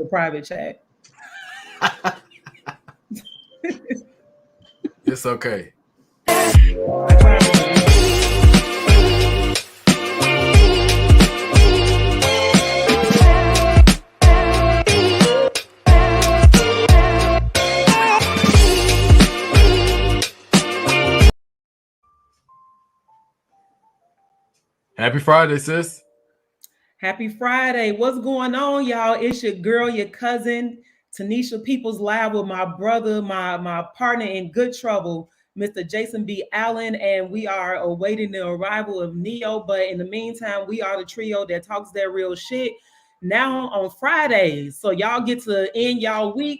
the private chat. It's okay. Happy Friday, sis. Happy Friday. What's going on, y'all? It's your girl, your cousin, Tanisha Peoples, live with my brother, my partner in good trouble, Mr. Jason B. Allen, and we are awaiting the arrival of Neo. But in the meantime, we are the trio that talks that real shit now on Fridays. So y'all get to end y'all week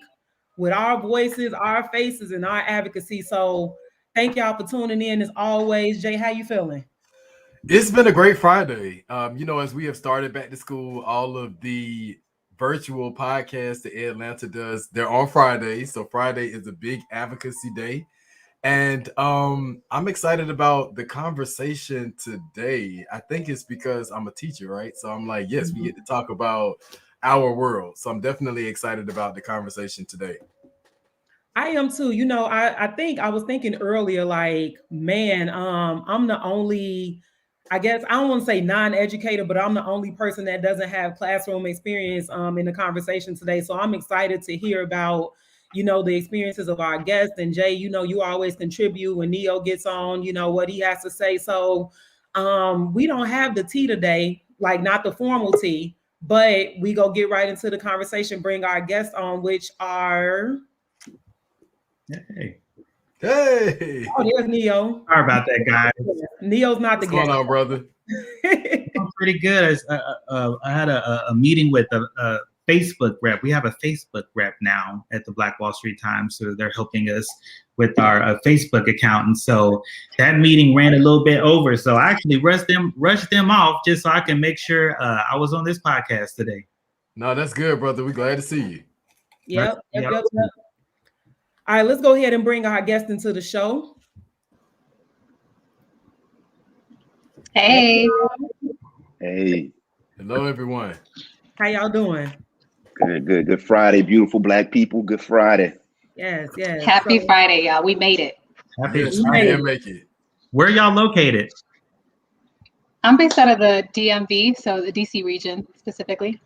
with our voices, our faces, and our advocacy. So thank y'all for tuning in as always. Jay, how you feeling? It's been a great Friday. As we have started back to school, all of the virtual podcasts that Atlanta does, they're on Friday. So Friday is a big advocacy day. And I'm excited about the conversation today. I think it's because I'm a teacher, right? So I'm like, yes, we get to talk about our world. So I'm definitely excited about the conversation today. I am too. I think I was thinking earlier, like, man, I'm the only, I guess I don't want to say non-educator, but I'm the only person that doesn't have classroom experience in the conversation today. So I'm excited to hear about, the experiences of our guests. And Jay, you always contribute when Neo gets on, what he has to say. So we don't have the tea today, like not the formal tea, but we go get right into the conversation, bring our guests on, which are... Hey. Oh, there's Neo. Sorry about that, guys. Neo's not the guest. What's going on, brother? I'm pretty good. I had a meeting with a Facebook rep. We have a Facebook rep now at the Black Wall Street Times, so they're helping us with our Facebook account. And so that meeting ran a little bit over. So I actually rushed them off just so I can make sure I was on this podcast today. No, that's good, brother. We're glad to see you. Yep. All right, let's go ahead and bring our guest into the show. Hey. Hey. Hello, everyone. How y'all doing? Good Friday, beautiful Black people. Good Friday. Yes. Happy Friday, y'all. We made it. Happy Friday. Make it. Where y'all located? I'm based out of the DMV, so the DC region specifically.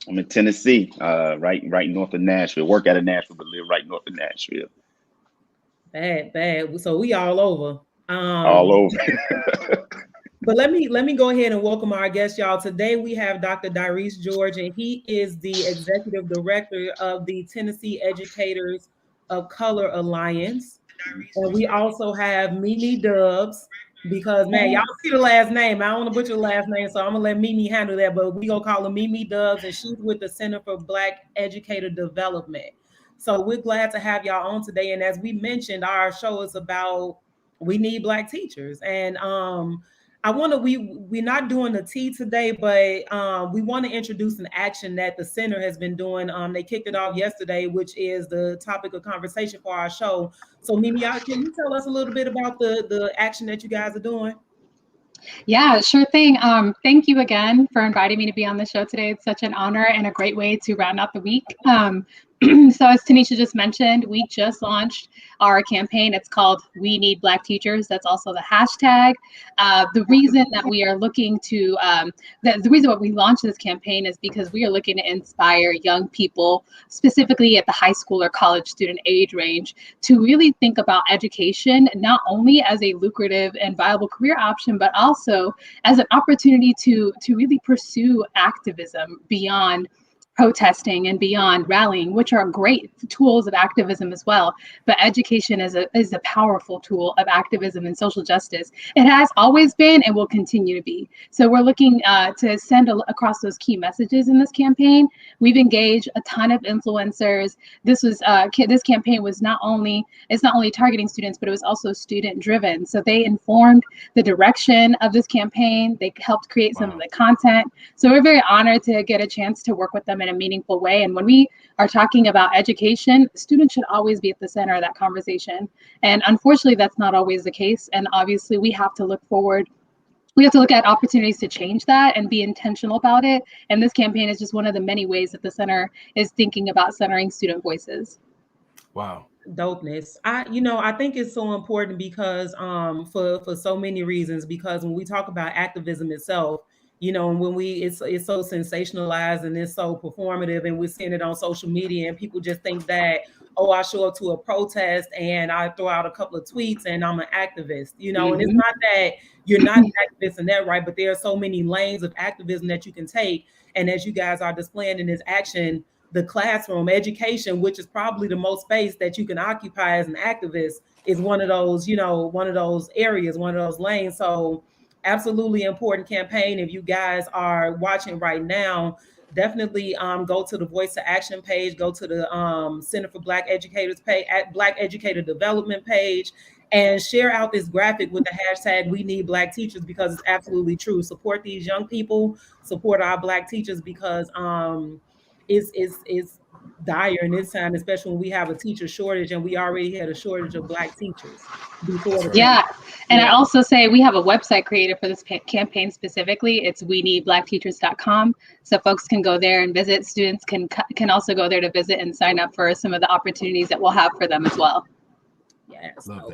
I'm in Tennessee, right north of Nashville. Work out of Nashville, but live right north of Nashville. Bad. So we all over. All over. But let me go ahead and welcome our guest, y'all. Today we have Dr. Diarese George, and he is the executive director of the Tennessee Educators of Color Alliance. And we also have Mimi Dubs, because, man, y'all see the last name. I don't want to butcher the last name, so I'm going to let Mimi handle that. But we going to call her Mimi Dubs, and she's with the Center for Black Educator Development. So we're glad to have y'all on today. And as we mentioned, our show is about we need Black teachers. And we're not doing the tea today, but we want to introduce an action that the center has been doing. They kicked it off yesterday, which is the topic of conversation for our show. So Mimi, can you tell us a little bit about the action that you guys are doing? Yeah, sure thing. Thank you again for inviting me to be on the show today. It's such an honor and a great way to round out the week. So as Tanisha just mentioned, we just launched our campaign. It's called We Need Black Teachers. That's also the hashtag. The reason that we are looking to, the reason why we launched this campaign is because we are looking to inspire young people, specifically at the high school or college student age range, to really think about education, not only as a lucrative and viable career option, but also as an opportunity to really pursue activism beyond protesting and beyond rallying, which are great tools of activism as well. But education is a powerful tool of activism and social justice. It has always been and will continue to be. So we're looking to send across those key messages in this campaign. We've engaged a ton of influencers. This campaign was not only targeting students, but it was also student driven. So they informed the direction of this campaign. They helped create some of the content. So we're very honored to get a chance to work with them in a meaningful way. And when we are talking about education, students should always be at the center of that conversation. And unfortunately, that's not always the case. And obviously, we have to look forward we have to look at opportunities to change that and be intentional about it. And this campaign is just one of the many ways that the center is thinking about centering student voices. Wow. Dopeness. I think it's so important because for so many reasons, because when we talk about activism itself, and when it's so sensationalized and it's so performative, and we're seeing it on social media, and people just think that, oh, I show up to a protest and I throw out a couple of tweets and I'm an activist, and it's not that you're not an activist in that, right? But there are so many lanes of activism that you can take. And as you guys are displaying in this action, the classroom education, which is probably the most space that you can occupy as an activist, is one of those, one of those areas, one of those lanes. So absolutely important campaign. If you guys are watching right now, definitely go to the Voice to Action page, go to the Center for Black Educators page, at Black Educator Development page, and share out this graphic with the hashtag We Need Black Teachers, because it's absolutely true. Support these young people, support our Black teachers, because it's dire in this time, especially when we have a teacher shortage, and we already had a shortage of Black teachers before. Right. Yeah. And I also say we have a website created for this campaign specifically. It's weneedblackteachers.com. So folks can go there and visit. Students can also go there to visit and sign up for some of the opportunities that we'll have for them as well. Yes, Love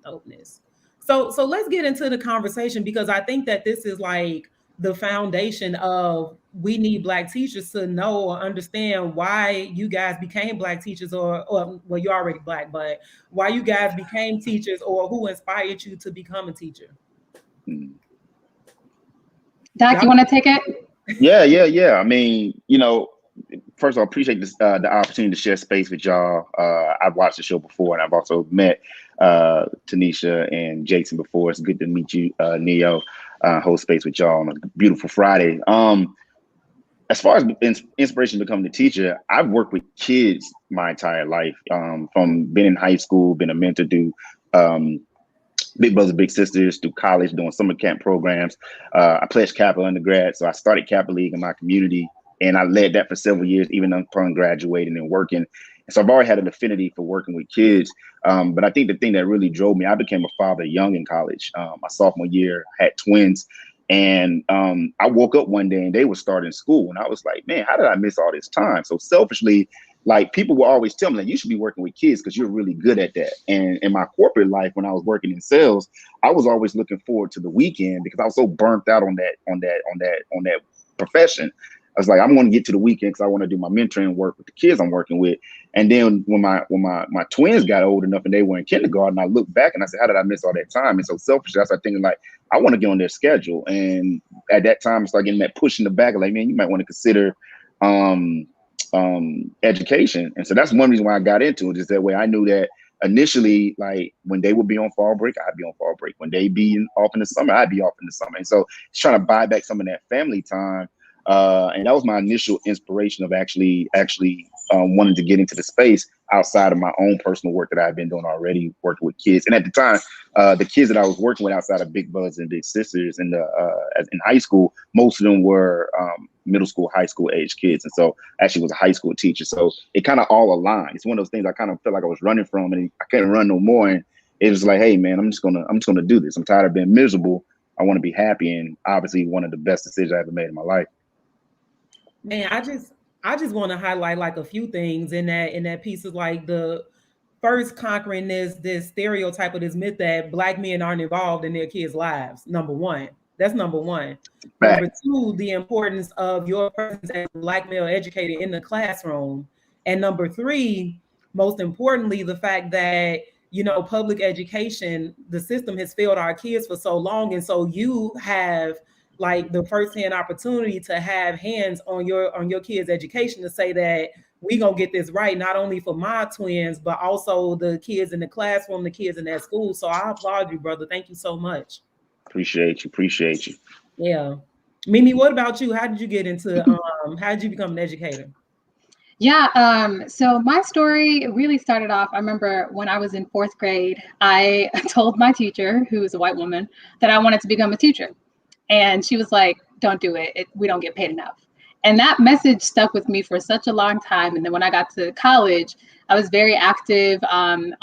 dopeness. So let's get into the conversation, because I think that this is like the foundation of we need Black teachers to know or understand why you guys became Black teachers, or well, you're already Black, but why you guys became teachers, or who inspired you to become a teacher. Doc, you want to take it? Yeah. I mean, first of all, I appreciate this, the opportunity to share space with y'all. I've watched the show before, and I've also met Tanisha and Jason before. It's good to meet you, Neo. Hold space with y'all on a beautiful Friday. As far as inspiration to become the teacher, I've worked with kids my entire life, from being in high school, been a mentor to Big Brothers Big Sisters, through college, doing summer camp programs. I pledged Kappa undergrad, so I started Kappa League in my community, and I led that for several years, even upon graduating and working. And so I've already had an affinity for working with kids. But I think the thing that really drove me, I became a father young in college. My sophomore year, had twins. And I woke up one day and they were starting school. And I was like, man, how did I miss all this time? So selfishly, like, people will always tell me that you should be working with kids because you're really good at that. And in my corporate life, when I was working in sales, I was always looking forward to the weekend because I was so burnt out on that profession. I was like, I'm going to get to the weekend because I want to do my mentoring work with the kids I'm working with. And then when my twins got old enough and they were in kindergarten, I looked back and I said, how did I miss all that time? And so selfishly, I started thinking, like, I want to get on their schedule. And at that time, I started getting that push in the back, like, man, you might want to consider education. And so that's one reason why I got into it, is that way I knew that initially, like, when they would be on fall break, I'd be on fall break. When they be off in the summer, I'd be off in the summer. And so it's trying to buy back some of that family time. And that was my initial inspiration of actually wanting to get into the space outside of my own personal work that I've been doing already, working with kids. And at the time, the kids that I was working with outside of Big Brothers and Big Sisters in high school, most of them were middle school, high school age kids. And so I actually was a high school teacher. So it kind of all aligned. It's one of those things I kind of felt like I was running from, and I couldn't run no more. And it was like, hey man, I'm just gonna do this. I'm tired of being miserable. I want to be happy. And obviously one of the best decisions I ever made in my life. Man, I just want to highlight like a few things in that piece. Is like the first conquering this stereotype of this myth that Black men aren't involved in their kids' lives. Number one. That's number one. Back. Number two, the importance of your presence as a Black male educator in the classroom. And number three, most importantly, the fact that, public education, the system has failed our kids for so long. And so you have like the firsthand opportunity to have hands on your kids' education, to say that we gonna get this right, not only for my twins, but also the kids in the classroom, the kids in that school. So I applaud you, brother. Thank you so much. Appreciate you. Yeah. Mimi, what about you? How did you get into, how did you become an educator? Yeah, so my story really started off, I remember when I was in 4th grade, I told my teacher, who was a white woman, that I wanted to become a teacher. And she was like, don't do it. We don't get paid enough. And that message stuck with me for such a long time. And then when I got to college, I was very active and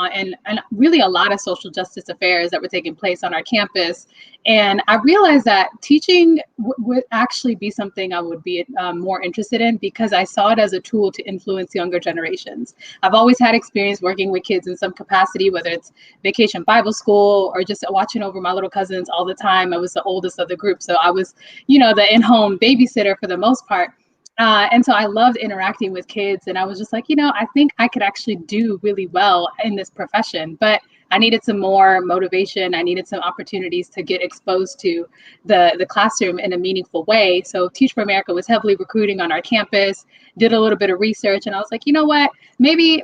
really a lot of social justice affairs that were taking place on our campus. And I realized that teaching would actually be something I would be more interested in, because I saw it as a tool to influence younger generations. I've always had experience working with kids in some capacity, whether it's Vacation Bible School or just watching over my little cousins all the time. I was the oldest of the group, so I was, the in-home babysitter for the most part. And so I loved interacting with kids, and I was just like, I think I could actually do really well in this profession, but I needed some more motivation. I needed some opportunities to get exposed to the classroom in a meaningful way. So Teach for America was heavily recruiting on our campus, did a little bit of research, and I was like, you know what, maybe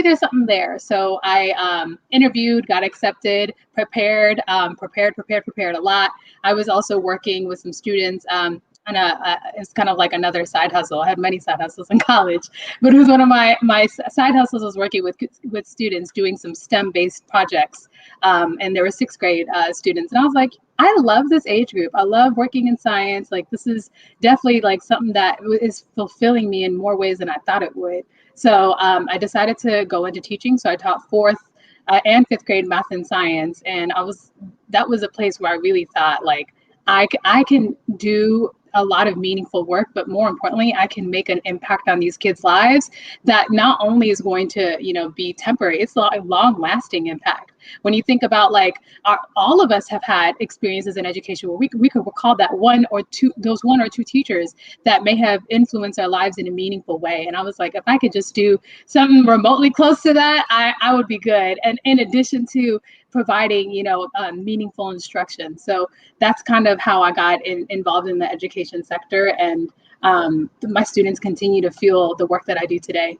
there's something there. So I interviewed, got accepted, prepared a lot. I was also working with some students it's kind of like another side hustle. I had many side hustles in college, but it was one of my side hustles was working with students doing some STEM-based projects. And there were 6th grade students. And I was like, I love this age group. I love working in science. Like, this is definitely like something that is fulfilling me in more ways than I thought it would. So I decided to go into teaching. So I taught 4th and 5th grade math and science. And that was a place where I really thought, like, I can do a lot of meaningful work, but more importantly, I can make an impact on these kids' lives that not only is going to, be temporary, it's a long-lasting impact. When you think about, like, all of us have had experiences in education where we could recall that one or two teachers that may have influenced our lives in a meaningful way. And I was like, if I could just do something remotely close to that, I would be good. And in addition to providing, meaningful instruction. So that's kind of how I got involved in the education sector. And my students continue to fuel the work that I do today.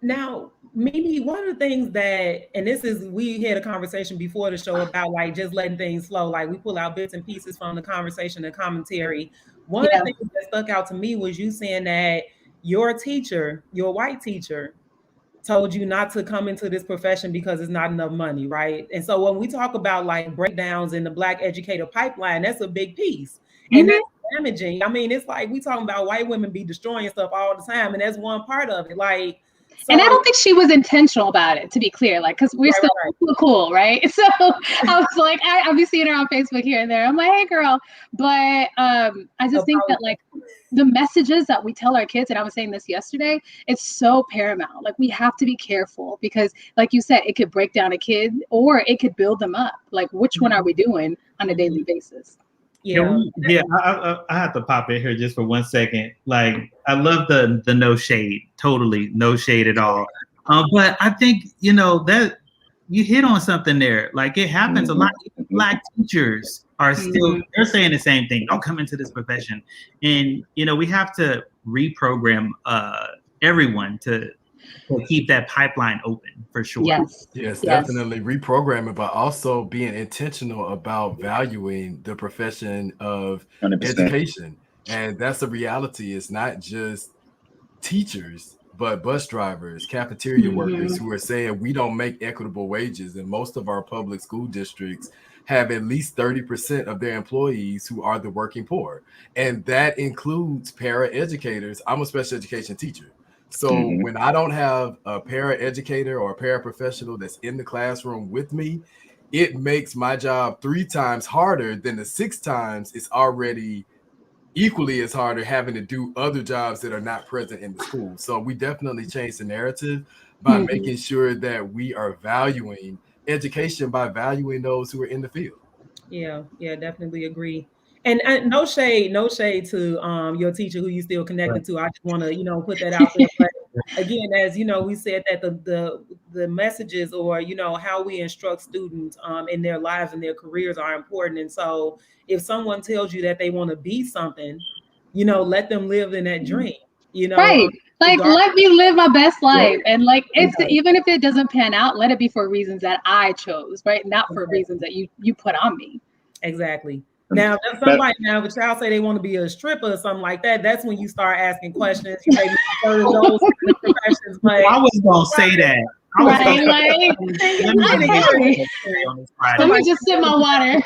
Now, maybe one of the things that, and we had a conversation before the show about, like, just letting things flow. Like, we pull out bits and pieces from the conversation and commentary. One of the things that stuck out to me was you saying that your white teacher, told you not to come into this profession because it's not enough money, right? And so when we talk about, like, breakdowns in the Black educator pipeline, that's a big piece. And that's damaging. I mean, it's like we talking about white women be destroying stuff all the time, and that's one part of it. Like, so, and I don't think she was intentional about it, to be clear, like, because we're still cool, right? So I was like, I'll be seeing her on Facebook here and there. I'm like, hey, girl. But I just think that, like, the messages that we tell our kids, and I was saying this yesterday, it's so paramount. Like, we have to be careful because, like you said, it could break down a kid or it could build them up. Like, which one are we doing on a daily basis? I have to pop in here just for 1 second. Like, I love the no shade, totally no shade at all. But I think, that you hit on something there. Like, it happens a lot. Black teachers are still, they're saying the same thing. Don't come into this profession. And, we have to reprogram everyone to keep that pipeline open, for sure. Yes, definitely reprogram it, but also being intentional about valuing the profession of 100%. Education. And that's the reality. It's not just teachers, but bus drivers, cafeteria workers who are saying we don't make equitable wages. And most of our public school districts have at least 30% of their employees who are the working poor. And that includes para-educators. I'm a special education teacher. So when I don't have a para-educator or a paraprofessional that's in the classroom with me, it makes my job 3 times harder than the 6 times it's already equally as harder having to do other jobs that are not present in the school. So we definitely change the narrative by making sure that we are valuing education by valuing those who are in the field. Yeah, definitely agree. And no shade to your teacher who you still connected to. I just want to, put that out there. But again, as we said that the messages or how we instruct students in their lives and their careers are important. And so if someone tells you that they want to be something, let them live in that dream. Right. Like, let me live my best life. And like, even if it doesn't pan out, let it be for reasons that I chose, right? Not for reasons that you put on me. Exactly. Now, if a child say they want to be a stripper or something like that, that's when you start asking questions. You may be those professions. But I was going to say that. Let me just sip my water.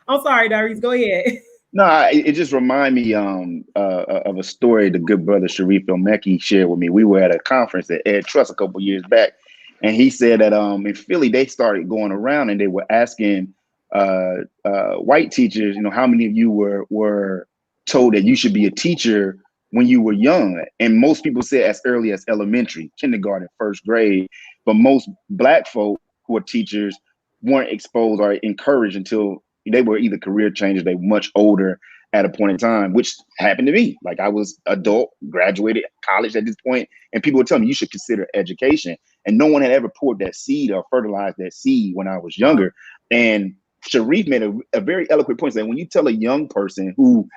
I'm sorry, Diarese. Go ahead. No, it just remind me of a story the good brother Sharif El-Mekki shared with me. We were at a conference at Ed Trust a couple years back, and he said that in Philly they started going around and they were asking white teachers, how many of you were told that you should be a teacher when you were young, and most people said as early as elementary, kindergarten, first grade, but most Black folk who are teachers weren't exposed or encouraged until they were either career changers, they were much older at a point in time, which happened to me. Like I was adult, graduated college at this point, and people would tell me you should consider education. And no one had ever poured that seed or fertilized that seed when I was younger. And Sharif made a very eloquent point saying when you tell a young person who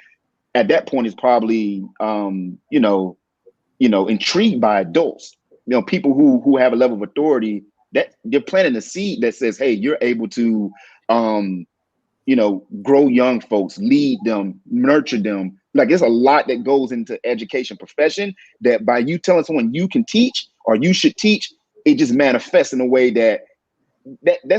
at that point is probably intrigued by adults, people who have a level of authority, that they're planting a seed that says, hey, you're able to grow young folks, lead them, nurture them. Like there's a lot that goes into education profession that by you telling someone you can teach or you should teach, it just manifests in a way that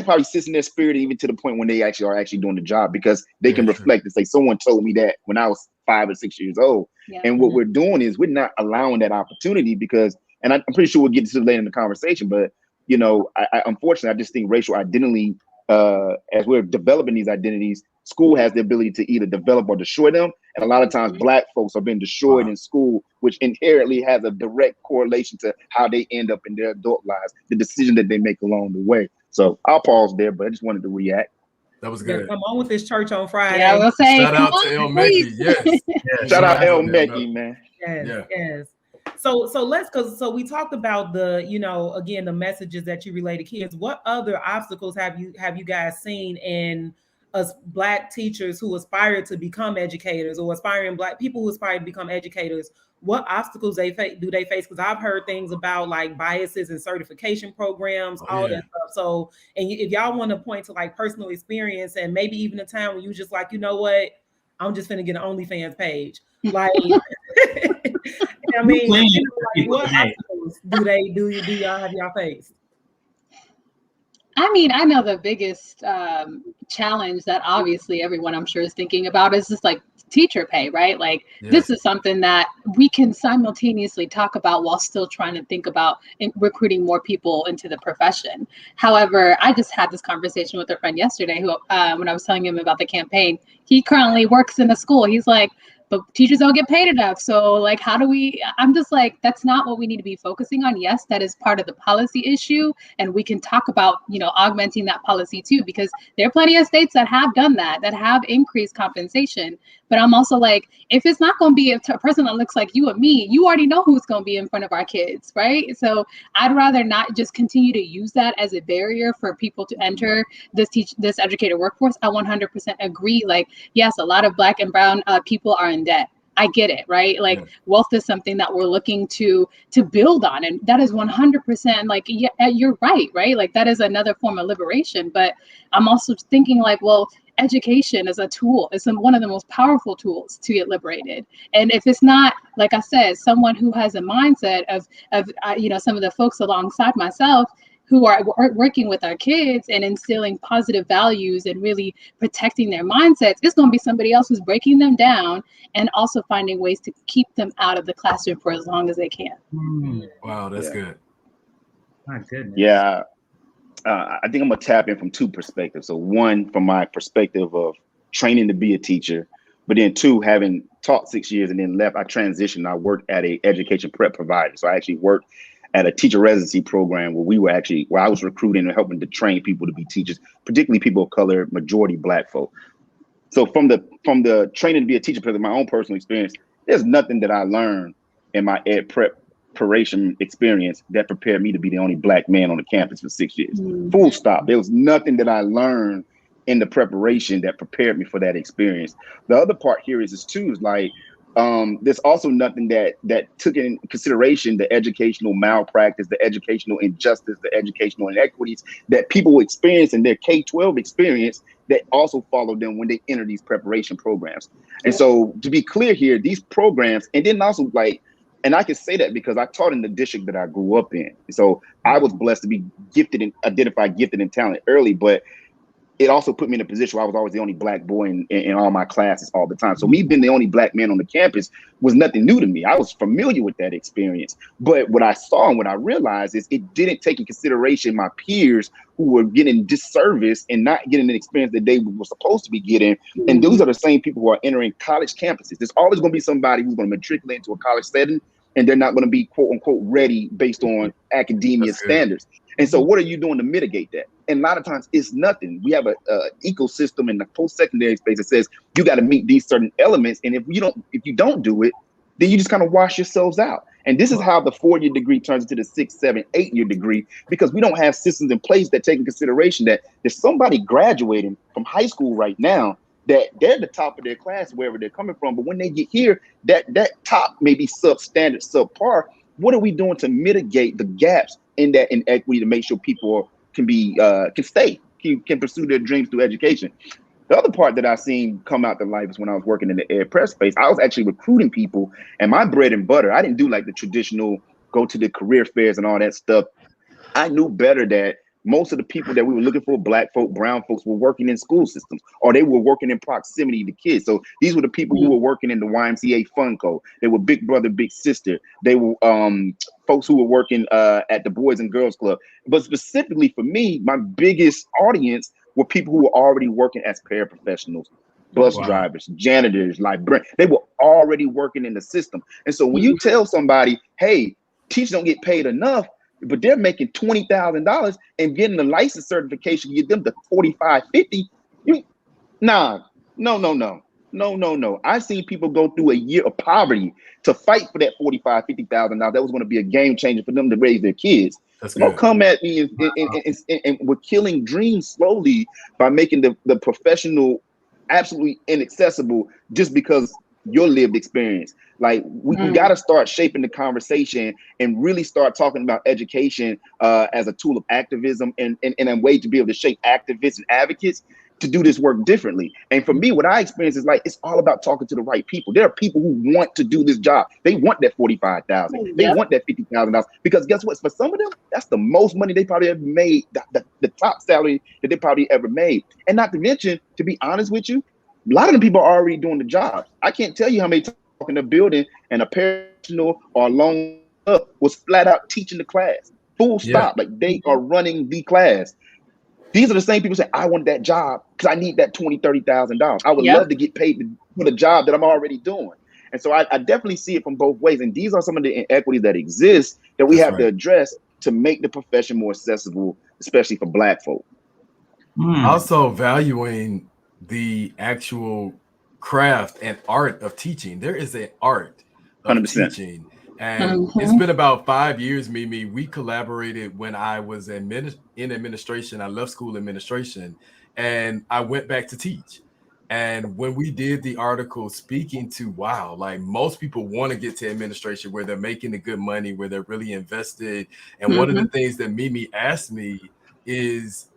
probably sits in their spirit even to the point when they are actually doing the job, because they can reflect and say, someone told me that when I was 5 or 6 years old. Yeah. And what we're doing is we're not allowing that opportunity because, and I'm pretty sure we'll get to it later in the conversation, but I unfortunately, I just think racial identity, as we're developing these identities, school has the ability to either develop or destroy them. And a lot of times Black folks are being destroyed in school, which inherently has a direct correlation to how they end up in their adult lives, the decision that they make along the way. So I'll pause there, but I just wanted to react. That was good. Yeah, come on with this church on Friday. Yeah, I will say, shout out to El-Mekki. Yes. Shout out El-Mekki, man. Yes. So so we talked about the, again, the messages that you relay to kids. What other obstacles have you guys seen in us Black teachers who aspire to become educators, or aspiring Black people who aspire to become educators? What obstacles do they face? Because I've heard things about like biases and certification programs, all that stuff. So, and if y'all want to point to like personal experience and maybe even a time when you just like, you know what, I'm just gonna get an OnlyFans page. Like, I mean, what obstacles do y'all have y'all faced? I mean, I know the biggest challenge that obviously everyone I'm sure is thinking about is just like teacher pay, right? Like this is something that we can simultaneously talk about while still trying to think about recruiting more people into the profession. However, I just had this conversation with a friend yesterday who, when I was telling him about the campaign, he currently works in a school. He's like, but teachers don't get paid enough. So like, how do we, I'm just like, that's not what we need to be focusing on. Yes, that is part of the policy issue. And we can talk about, augmenting that policy too, because there are plenty of states that have done that have increased compensation. But I'm also like, if it's not going to be a person that looks like you and me, you already know who's going to be in front of our kids, right? So I'd rather not just continue to use that as a barrier for people to enter this educator workforce. I 100% agree. Like, yes, a lot of Black and brown people are in debt. I get it, right? Like wealth is something that we're looking to build on. And that is 100% like, yeah, you're right? Like that is another form of liberation. But I'm also thinking like, well, education is a tool. It's one of the most powerful tools to get liberated. And if it's not, like I said, someone who has a mindset of some of the folks alongside myself who are working with our kids and instilling positive values and really protecting their mindsets, it's going to be somebody else who's breaking them down and also finding ways to keep them out of the classroom for as long as they can. Wow, that's good. My goodness. Yeah. I think I'm going to tap in from two perspectives. So one, from my perspective of training to be a teacher, but then two, having taught 6 years and then left, I transitioned. I worked at a education prep provider. So I actually worked at a teacher residency program where I was recruiting and helping to train people to be teachers, particularly people of color, majority Black folk. So from the training to be a teacher, because of my own personal experience, there's nothing that I learned in my ed preparation experience that prepared me to be the only Black man on the campus for 6 years. Full stop. There was nothing that I learned in the preparation that prepared me for that experience. The other part here is like, there's also nothing that took in consideration the educational malpractice, the educational injustice, the educational inequities that people experience in their K-12 experience that also follow them when they enter these preparation programs. And so to be clear here, these programs, and then also like, and I can say that because I taught in the district that I grew up in. So I was blessed to be gifted and identified gifted and talented early, but it also put me in a position where I was always the only black boy in all my classes all the time. So me being the only black man on the campus was nothing new to me. I was familiar with that experience. But what I saw and what I realized is it didn't take in consideration my peers who were getting disservice and not getting an experience that they were supposed to be getting. And those are the same people who are entering college campuses. There's always going to be somebody who's going to matriculate into a college setting, and they're not going to be quote unquote ready based on academia standards. And so what are you doing to mitigate that? And a lot of times it's nothing. We have a ecosystem in the post-secondary space that says you got to meet these certain elements. And if you don't do it, then you just kind of wash yourselves out. And this is how the 4-year degree turns into the 6, 7, 8-year degree, because we don't have systems in place that take in consideration that there's somebody graduating from high school right now that they're the top of their class wherever they're coming from. But when they get here, that top may be substandard, subpar. What are we doing to mitigate the gaps in that inequity to make sure people can pursue their dreams through education? The other part that I seen come out to life is when I was working in the ed prep space. I was actually recruiting people, and my bread and butter, I didn't do like the traditional go to the career fairs and all that stuff. I knew better that most of the people that we were looking for, black folk, brown folks, were working in school systems, or they were working in proximity to kids. So these were the people who were working in the YMCA Fund Co. They were big brother, big sister. They were folks who were working at the Boys and Girls Club. But specifically for me, my biggest audience were people who were already working as paraprofessionals, bus drivers, janitors, librarians. They were already working in the system. And so when you tell somebody, hey, teachers don't get paid enough, but they're making $20,000 and getting the license certification, get them to $45,000, $50,000. No. I've seen people go through a year of poverty to fight for that $45,000, $50,000. That was going to be a game changer for them to raise their kids. Don't come at me and we're killing dreams slowly by making the professional absolutely inaccessible just because your lived experience. Like we got to start shaping the conversation and really start talking about education as a tool of activism and a way to be able to shape activists and advocates to do this work differently. And for me, what I experience is like, it's all about talking to the right people. There are people who want to do this job. They want that $45,000. They want that $50,000, because guess what? For some of them, that's the most money they probably ever made, the top salary that they probably ever made. And not to mention, to be honest with you, a lot of them people are already doing the job. I can't tell you how many times in the building and a personal or loan up was flat out teaching the class. Full stop. Like they are running the class. These are the same people saying, I want that job because I need that $20,000, $30,000. I would love to get paid for the job that I'm already doing. And so I definitely see it from both ways. And these are some of the inequities that exist that we have to address to make the profession more accessible, especially for Black folk. Also valuing the actual craft and art of teaching. There is an art of 100%. teaching. And it's been about 5 years, Mimi. We collaborated when I was in administration. I left school administration and I went back to teach. And when we did the article speaking to, wow, like most people want to get to administration where they're making the good money, where they're really invested. And one of the things that Mimi asked me is,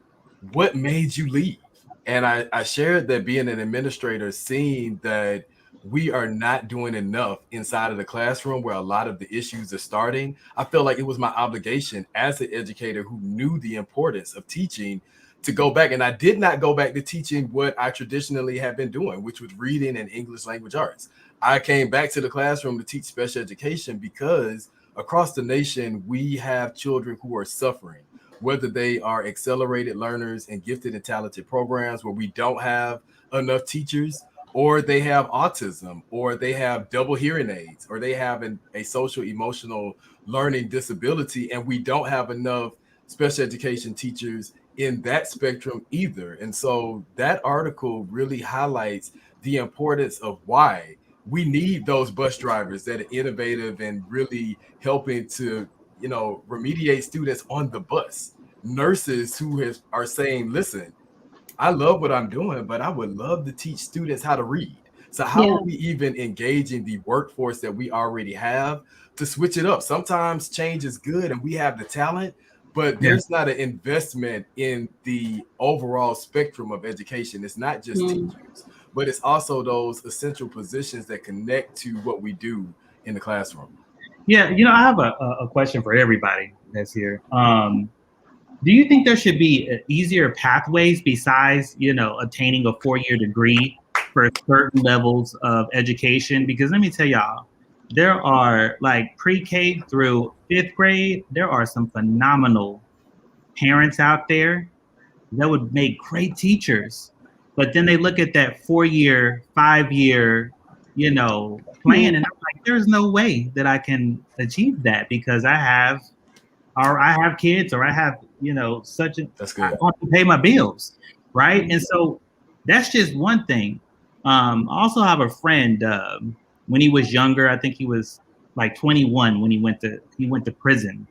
what made you leave? And I shared that being an administrator, seeing that we are not doing enough inside of the classroom where a lot of the issues are starting. I felt like it was my obligation as an educator who knew the importance of teaching to go back. And I did not go back to teaching what I traditionally have been doing, which was reading and English language arts. I came back to the classroom to teach special education because across the nation, we have children who are suffering, whether they are accelerated learners and gifted and talented programs where we don't have enough teachers, or they have autism, or they have double hearing aids, or they have a social emotional learning disability, and we don't have enough special education teachers in that spectrum either. And so that article really highlights the importance of why we need those bus drivers that are innovative and really helping to, remediate students on the bus. Nurses who are saying, listen, I love what I'm doing, but I would love to teach students how to read. So how are we even engaging the workforce that we already have to switch it up? Sometimes change is good and we have the talent, but there's not an investment in the overall spectrum of education. It's not just teachers, but it's also those essential positions that connect to what we do in the classroom. Yeah, I have a question for everybody that's here. Do you think there should be easier pathways besides, attaining a 4-year degree for certain levels of education? Because let me tell y'all, there are like pre-K through 5th grade, there are some phenomenal parents out there that would make great teachers. But then they look at that 4-year, 5-year, plan, and I'm like, there's no way that I can achieve that because I have kids, or I have, such a, That's good. I want to pay my bills, right? And so that's just one thing. I also have a friend, when he was younger, I think he was like 21 when he went to prison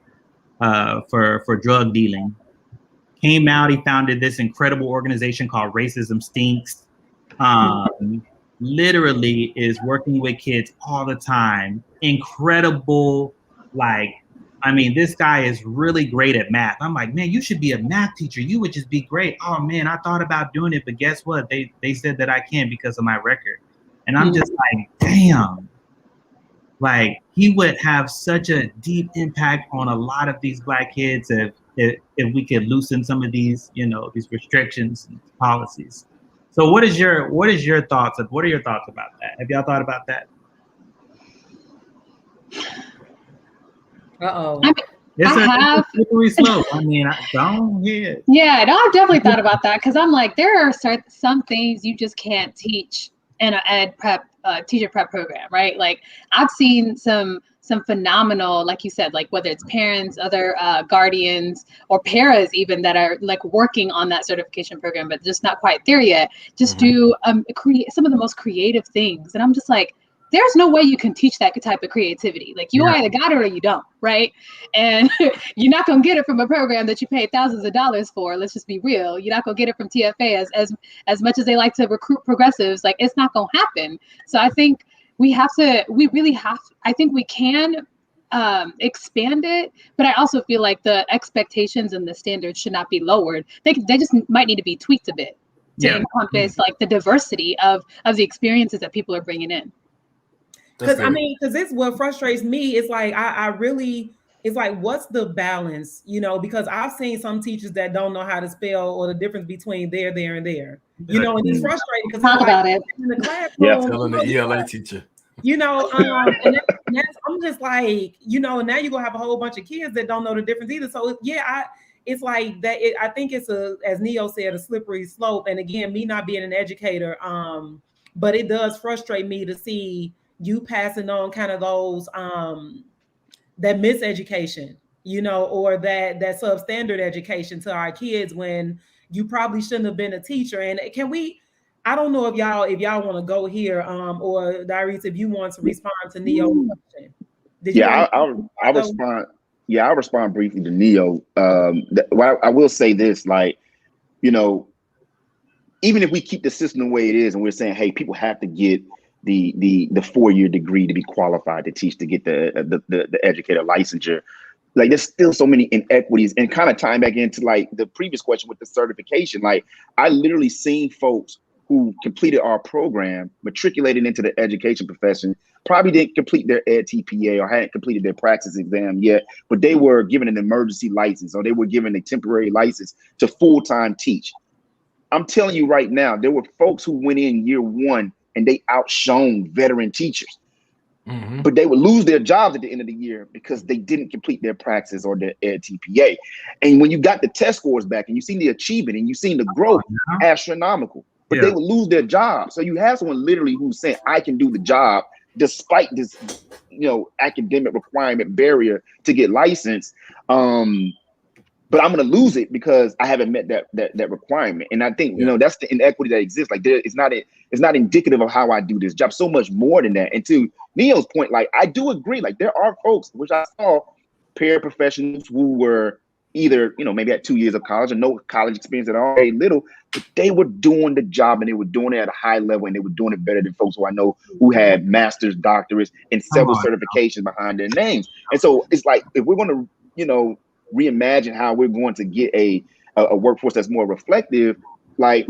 for drug dealing. Came out, he founded this incredible organization called Racism Stinks. Literally is working with kids all the time. Incredible, this guy is really great at math. I'm like, man, you should be a math teacher. You would just be great. Oh man, I thought about doing it, but guess what? They said that I can't because of my record. And I'm just like, damn. Like, he would have such a deep impact on a lot of these Black kids if we could loosen some of these, these restrictions and policies. So what are your thoughts about that? Have y'all thought about that? Uh-oh. It's I have. slippery slope. I don't hear it. Yeah, no, I've definitely thought about that because I'm like, there are some things you just can't teach in an teacher prep program, right? Like, I've seen some phenomenal, like you said, like whether it's parents, other guardians, or paras even that are like working on that certification program, but just not quite there yet. Just do create some of the most creative things, and I'm just like, there's no way you can teach that type of creativity. Like, you either got it or you don't, right? And you're not gonna get it from a program that you paid thousands of dollars for. Let's just be real. You're not gonna get it from TFA as much as they like to recruit progressives. Like, it's not gonna happen. So I think we really have. I think we can expand it, but I also feel like the expectations and the standards should not be lowered. They just might need to be tweaked a bit to encompass like the diversity of the experiences that people are bringing in. Because it's what frustrates me. It's like I really, it's like, what's the balance? Because I've seen some teachers that don't know how to spell or the difference between there, and there. And it's frustrating because talk about it in the classroom. Telling the ELA teacher. And that's, I'm just like, now you're gonna have a whole bunch of kids that don't know the difference either. So it's like that. I think it's as Neo said, a slippery slope. And again, me not being an educator, but it does frustrate me to see you passing on kind of those that miseducation, or that substandard education to our kids when you probably shouldn't have been a teacher. And I don't know if y'all want to go here, or Diarese, if you want to respond to Neo's question. I'll respond. Yeah, I'll respond briefly to Neo. I will say this, like, even if we keep the system the way it is, and we're saying, hey, people have to get the 4-year degree to be qualified to teach, to get the educator licensure. Like, there's still so many inequities, and kind of tying back into like the previous question with the certification. Like, I literally seen folks who completed our program, matriculated into the education profession, probably didn't complete their EdTPA or hadn't completed their praxis exam yet, but they were given an emergency license, or they were given a temporary license to full-time teach. I'm telling you right now, there were folks who went in year one and they outshone veteran teachers. But they would lose their jobs at the end of the year because they didn't complete their praxis or their EdTPA. And when you got the test scores back and you seen the achievement and you seen the growth, astronomical, but they would lose their job. So you have someone literally who's saying, I can do the job despite this, academic requirement barrier to get licensed. But I'm going to lose it because I haven't met that requirement. And I think, that's the inequity that exists. Like, it's not indicative of how I do this job. So much more than that. And to Neo's point, like, I do agree. Like, there are folks, which I saw, paraprofessionals who were either, maybe had 2 years of college or no college experience at all, very little, but they were doing the job and they were doing it at a high level, and they were doing it better than folks who I know who had master's, doctorates, and several certifications behind their names. And so it's like, if we're going to, reimagine how we're going to get a workforce that's more reflective, like,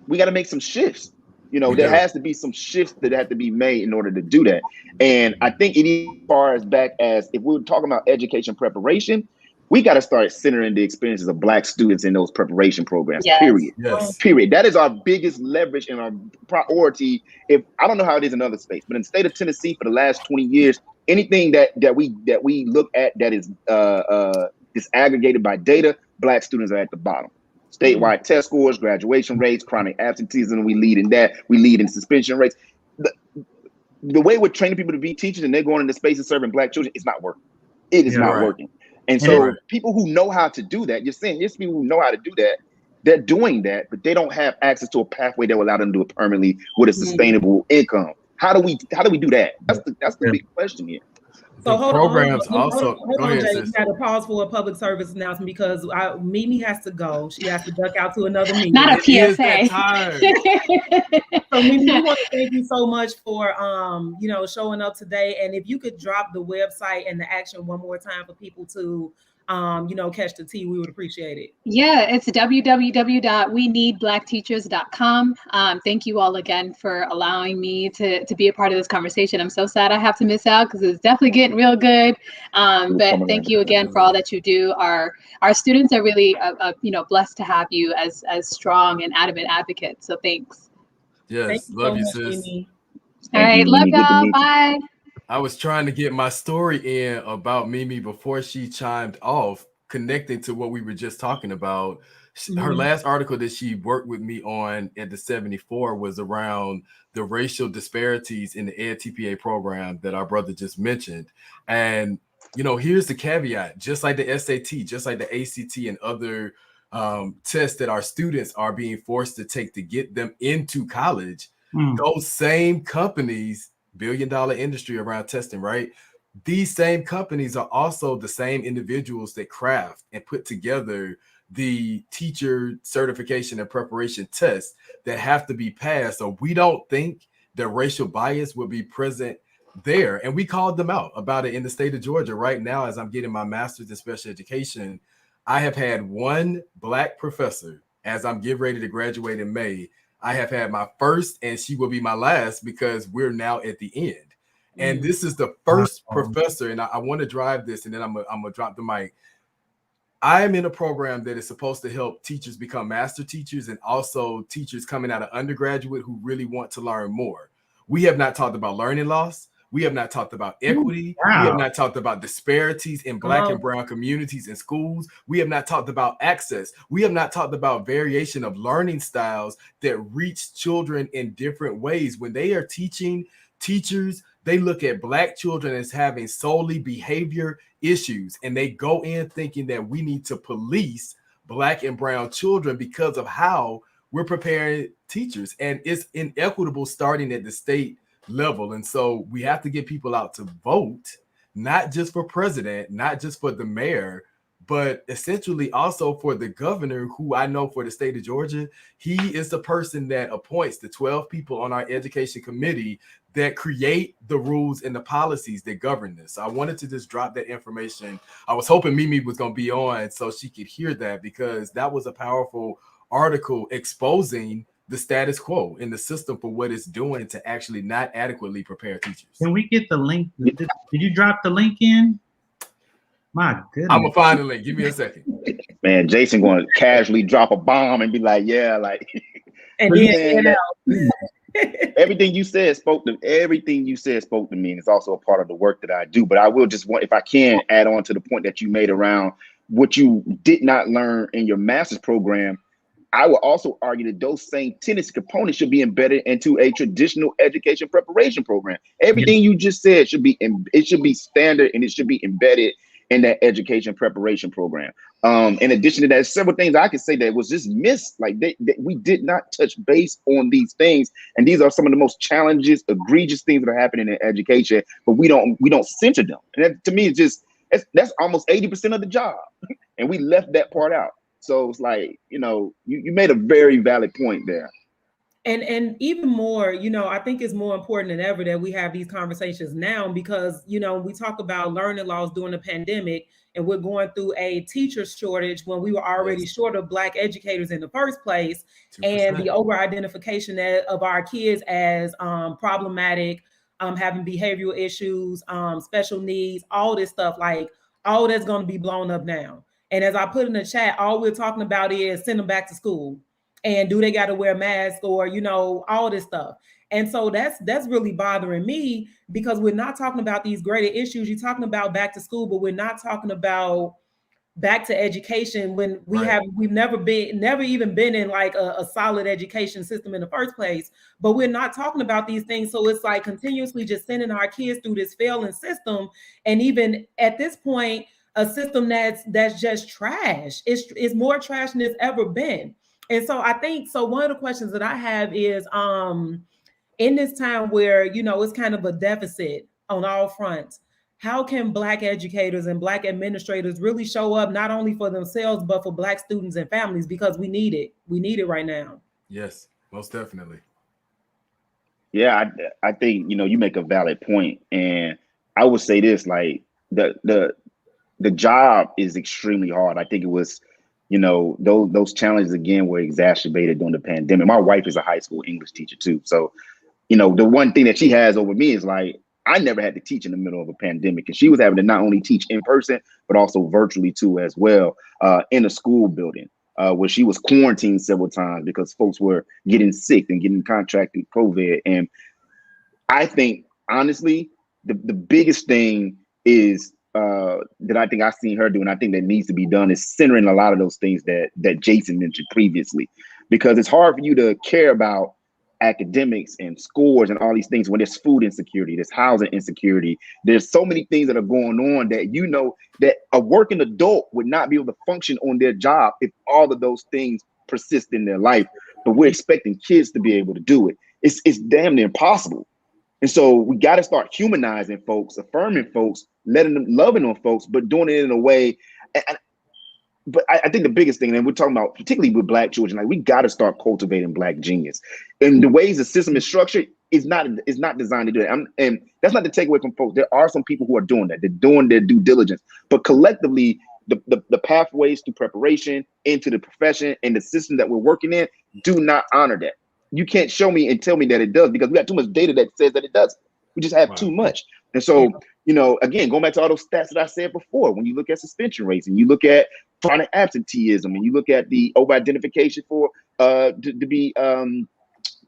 we got to make some shifts. There has to be some shifts that have to be made in order to do that. And I think it is as far as back as if we were talking about education preparation, We got to start centering the experiences of Black students in those preparation programs, Yes. period. Yes. Period. That is our biggest leverage and our priority. If I don't know how it is in other states, but in the state of Tennessee for the last 20 years, anything that we look at that is disaggregated by data, Black students are at the bottom. Statewide test scores, graduation rates, chronic absenteeism, we lead in that. We lead in suspension rates. The way we're training people to be teachers and they're going into spaces serving Black children, it's not working. It is not working. And so people who know how to do that, you're saying there's people who know how to do that, they're doing that, but they don't have access to a pathway that will allow them to do it permanently with a sustainable income. How do we do that? That's the big question here. So hold on, Jay. We got to pause for a public service announcement because Mimi has to go. She has to duck out to another meeting. Not a PSA. So Mimi, we want to thank you so much for showing up today. And if you could drop the website and the action one more time for people to catch the tea, we would appreciate it. Yeah, it's www.weneedblackteachers.com. Thank you all again for allowing me to be a part of this conversation. I'm so sad I have to miss out because it's definitely getting real good. But thank you again for all that you do. Our students are really blessed to have you as strong and adamant advocates. So thanks. Yes, love you, sis. All right, love y'all. Bye. I was trying to get my story in about Mimi before she chimed off, connecting to what we were just talking about. Her last article that she worked with me on at the 74 was around the racial disparities in the EdTPA program that our brother just mentioned. And, here's the caveat, just like the SAT, just like the ACT and other tests that our students are being forced to take to get them into college, those same companies, billion-dollar industry around testing, right? These same companies are also the same individuals that craft and put together the teacher certification and preparation tests that have to be passed. So we don't think that racial bias will be present there. And we called them out about it in the state of Georgia. Right now, as I'm getting my master's in special education, I have had one Black professor, as I'm getting ready to graduate in May, I have had my first, and she will be my last because we're now at the end. And this is the first professor, and I want to drive this, and then I'm gonna drop the mic. I am in a program that is supposed to help teachers become master teachers and also teachers coming out of undergraduate who really want to learn more. We have not talked about learning loss. We have not talked about equity. We have not talked about disparities in Black and brown communities and schools. We have not talked about access. We have not talked about variation of learning styles that reach children in different ways. When they are teaching teachers, they look at Black children as having solely behavior issues, and they go in thinking that we need to police Black and brown children because of how we're preparing teachers. And it's inequitable starting at the state level. And so we have to get people out to vote, not just for president, not just for the mayor, but essentially also for the governor, who I know for the state of Georgia, he is the person that appoints the 12 people on our education committee that create the rules and the policies that govern this. So I wanted to just drop that information. I was hoping Mimi was going to be on so she could hear that, because that was a powerful article exposing the status quo in the system for what it's doing to actually not adequately prepare teachers. Can we get the link? Did you drop the link in? My goodness. I'm gonna find the link. Give me a second. Man, Jason going to casually drop a bomb and be like, yeah, like. And then everything you said spoke to me, and it's also a part of the work that I do. But I will just want, if I can, add on to the point that you made around what you did not learn in your master's program. I will also argue that those same tendency components should be embedded into a traditional education preparation program. Everything you just said should be standard, and it should be embedded in that education preparation program. In addition to that, several things I could say that was just missed. Like we did not touch base on these things, and these are some of the most challenges, egregious things that are happening in education, but we don't center them. And that, to me, it's just that's almost 80% of the job, and we left that part out. So it's like, you made a very valid point there. And even more, I think it's more important than ever that we have these conversations now, because, we talk about learning loss during the pandemic, and we're going through a teacher shortage when we were already short of Black educators in the first place, 2%. And the over-identification of our kids as problematic, having behavioral issues, special needs, all this stuff. Like, all that's going to be blown up now. And as I put in the chat, all we're talking about is send them back to school. And do they got to wear masks, or, you know, all this stuff. And so that's really bothering me, because we're not talking about these greater issues. You're talking about back to school, but we're not talking about back to education when we've never even been in like a solid education system in the first place. But we're not talking about these things. So it's like continuously just sending our kids through this failing system. And even at this point, a system that's just trash. It's more trash than it's ever been. And so I think, so one of the questions that I have is, in this time where, you know, it's kind of a deficit on all fronts, how can Black educators and Black administrators really show up not only for themselves, but for Black students and families? Because we need it. We need it right now. Yes, most definitely. Yeah, I think, you know, you make a valid point. And I would say this, like the job is extremely hard. I think it was, you know, those challenges again were exacerbated during the pandemic. My wife is a high school English teacher too. So, you know, the one thing that she has over me is like, I never had to teach in the middle of a pandemic, and she was having to not only teach in person, but also virtually too as well, in a school building, where she was quarantined several times because folks were getting sick and getting contracted COVID. And I think, honestly, the biggest thing is that I think I've seen her do, and I think that needs to be done, is centering a lot of those things that Jason mentioned previously, because it's hard for you to care about academics and scores and all these things when there's food insecurity, there's housing insecurity, there's so many things that are going on that, you know, that a working adult would not be able to function on their job if all of those things persist in their life. But we're expecting kids to be able to do it. It's damn near impossible. And so we got to start humanizing folks, affirming folks, letting them, loving on folks, but doing it in a way. But I think the biggest thing, and we're talking about particularly with Black children, like we got to start cultivating Black genius. And the ways the system is structured is not designed to do that. And that's not to take away from folks. There are some people who are doing that. They're doing their due diligence. But collectively, the pathways to preparation into the profession and the system that we're working in do not honor that. You can't show me and tell me that it does, because we got too much data that says that it doesn't. We just have too much. And so, you know, again, going back to all those stats that I said before, when you look at suspension rates and you look at chronic absenteeism and you look at the over-identification for to be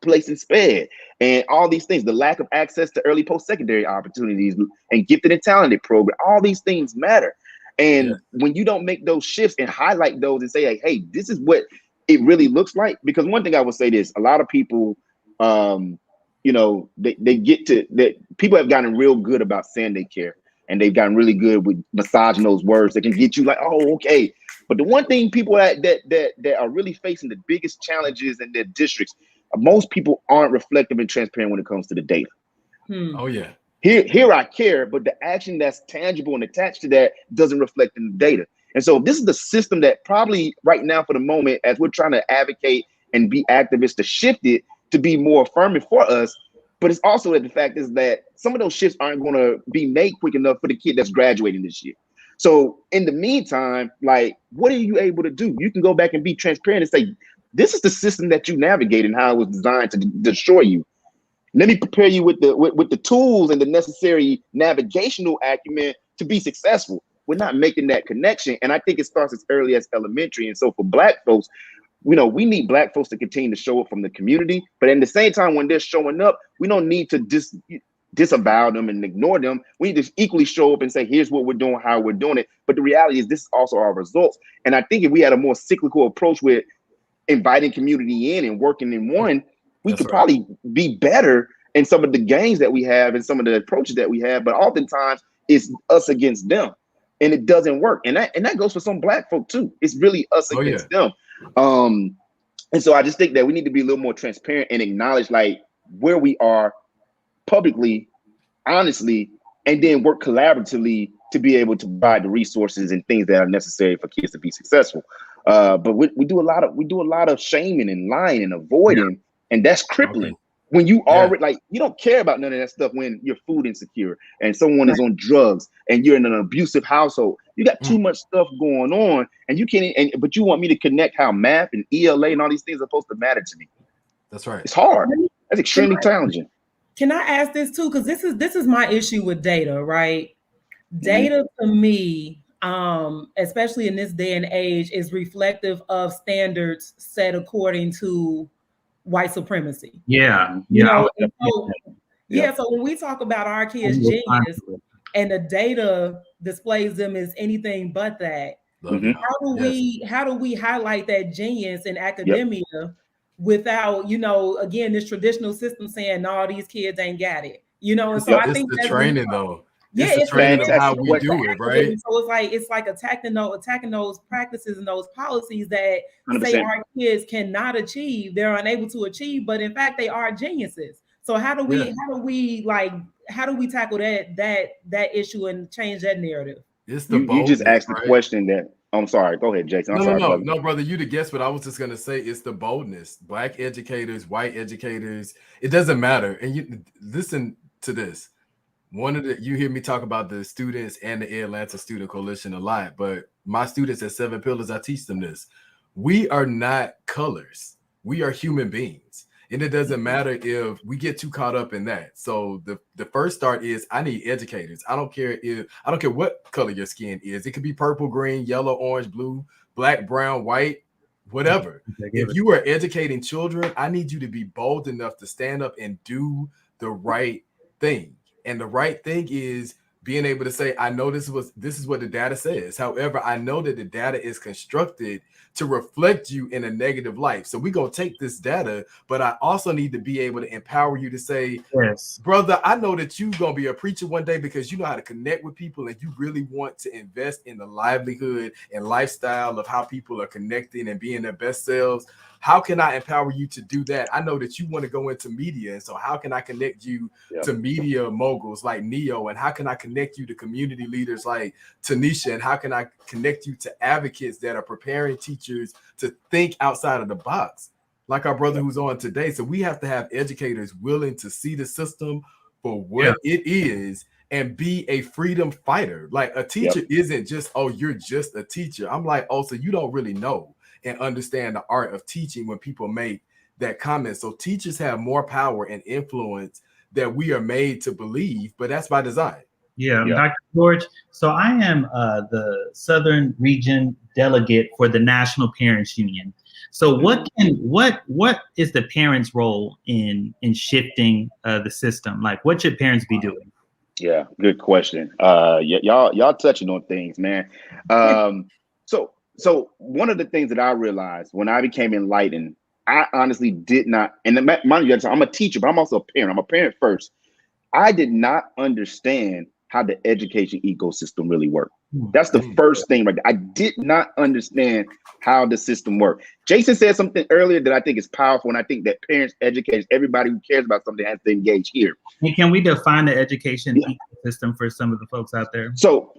placed in SPED and all these things, the lack of access to early post-secondary opportunities and gifted and talented program, all these things matter. And when you don't make those shifts and highlight those and say, hey, this is what it really looks like, because one thing I would say this, a lot of people, you know, they get to that. People have gotten real good about saying they care, and they've gotten really good with massaging those words that can get you like, oh, okay. But the one thing people that are really facing the biggest challenges in their districts, most people aren't reflective and transparent when it comes to the data. Oh yeah. Here I care, but the action that's tangible and attached to that doesn't reflect in the data. And so this is the system that probably right now, for the moment, as we're trying to advocate and be activists to shift it to be more affirming for us. But it's also that the fact is that some of those shifts aren't going to be made quick enough for the kid that's graduating this year. So in the meantime, like, what are you able to do? You can go back and be transparent and say, this is the system that you navigate and how it was designed to destroy you. Let me prepare you with the tools and the necessary navigational acumen to be successful. We're not making that connection. And I think it starts as early as elementary. And so for Black folks, you know, we need Black folks to continue to show up from the community. But at the same time, when they're showing up, we don't need to disavow them and ignore them. We need to equally show up and say, here's what we're doing, how we're doing it. But the reality is this is also our results. And I think if we had a more cyclical approach with inviting community in and working in one, we could probably be better in some of the gains that we have and some of the approaches that we have. But oftentimes it's us against them. And it doesn't work. And that goes for some Black folk too. It's really us against them. And so I just think that we need to be a little more transparent and acknowledge like where we are publicly, honestly, and then work collaboratively to be able to provide the resources and things that are necessary for kids to be successful. But we do a lot of shaming and lying and avoiding, and that's crippling. When you already like, you don't care about none of that stuff when you're food insecure and someone is on drugs and you're in an abusive household. You got too much stuff going on, and you can't. But you want me to connect how math and ELA and all these things are supposed to matter to me. That's right. It's hard. That's extremely challenging. Can I ask this too? Because this is my issue with data, right? Data to me, especially in this day and age, is reflective of standards set according to white supremacy. Yeah, You yeah. know, and so, yeah, so when we talk about our kids' genius and the data displays them as anything but that, how do we highlight that genius in academia without, you know, again, this traditional system saying, no, these kids ain't got it, you know? And so I think the that's training though. Yeah, it's the training of how we question. do it, right? So it's like attacking those practices and those policies that 100%. say our kids cannot achieve, they're unable to achieve, but in fact they are geniuses. So how do we tackle that issue and change that narrative? It's the you just asked the right? question that I'm sorry. Go ahead, Jason. No, brother. You the guest, but I was just gonna say it's the boldness. Black educators, white educators, it doesn't matter. And you listen to this. You hear me talk about the students and the Atlanta Student Coalition a lot, but my students at 7 Pillars, I teach them this. We are not colors. We are human beings. And it doesn't matter if we get too caught up in that. So the first start is I need educators. I don't care what color your skin is. It could be purple, green, yellow, orange, blue, black, brown, white, whatever. If you are educating children, I need you to be bold enough to stand up and do the right thing. And the right thing is being able to say, I know this is what the data says. However, I know that the data is constructed to reflect you in a negative light. So we're going to take this data, but I also need to be able to empower you to say, yes, brother, I know that you're going to be a preacher one day because you know how to connect with people and you really want to invest in the livelihood and lifestyle of how people are connecting and being their best selves. How can I empower you to do that? I know that you want to go into media. And so how can I connect you to media moguls like Neo? And how can I connect you to community leaders like Tanisha? And how can I connect you to advocates that are preparing teachers to think outside of the box, like our brother who's on today? So we have to have educators willing to see the system for what it is and be a freedom fighter. Like a teacher isn't just, oh, you're just a teacher. I'm like, oh, so you don't really know and understand the art of teaching when people make that comment. So teachers have more power and influence that we are made to believe, but that's by design. Yeah, Dr. George. So I am the Southern Region delegate for the National Parents Union. So what is the parents' role in shifting the system? Like, what should parents be doing? Yeah, good question. Y'all touching on things, man. So one of the things that I realized when I became enlightened, I honestly did not, and mind you, I'm a teacher, but I'm also a parent. I'm a parent first. I did not understand how the education ecosystem really worked. That's the first thing right there. I did not understand how the system worked. Jason said something earlier that I think is powerful, and I think that parents, educators, everybody who cares about something has to engage here. And can we define the education ecosystem for some of the folks out there? So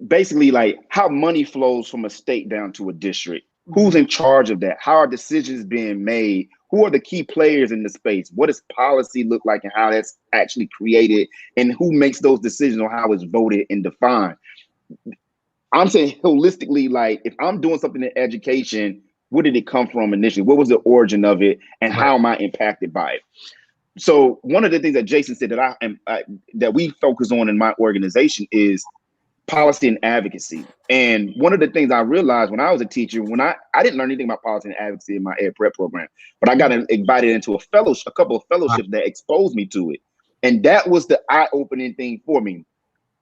basically, like how money flows from a state down to a district. Who's in charge of that? How are decisions being made? Who are the key players in the space? What does policy look like and how that's actually created? And who makes those decisions on how it's voted and defined? I'm saying holistically, like if I'm doing something in education, where did it come from initially? What was the origin of it? And how am I impacted by it? So one of the things that Jason said that we focus on in my organization is policy and advocacy. And one of the things I realized when I was a teacher, when I didn't learn anything about policy and advocacy in my ed prep program, but I got invited into a couple of fellowships that exposed me to it. And that was the eye-opening thing for me.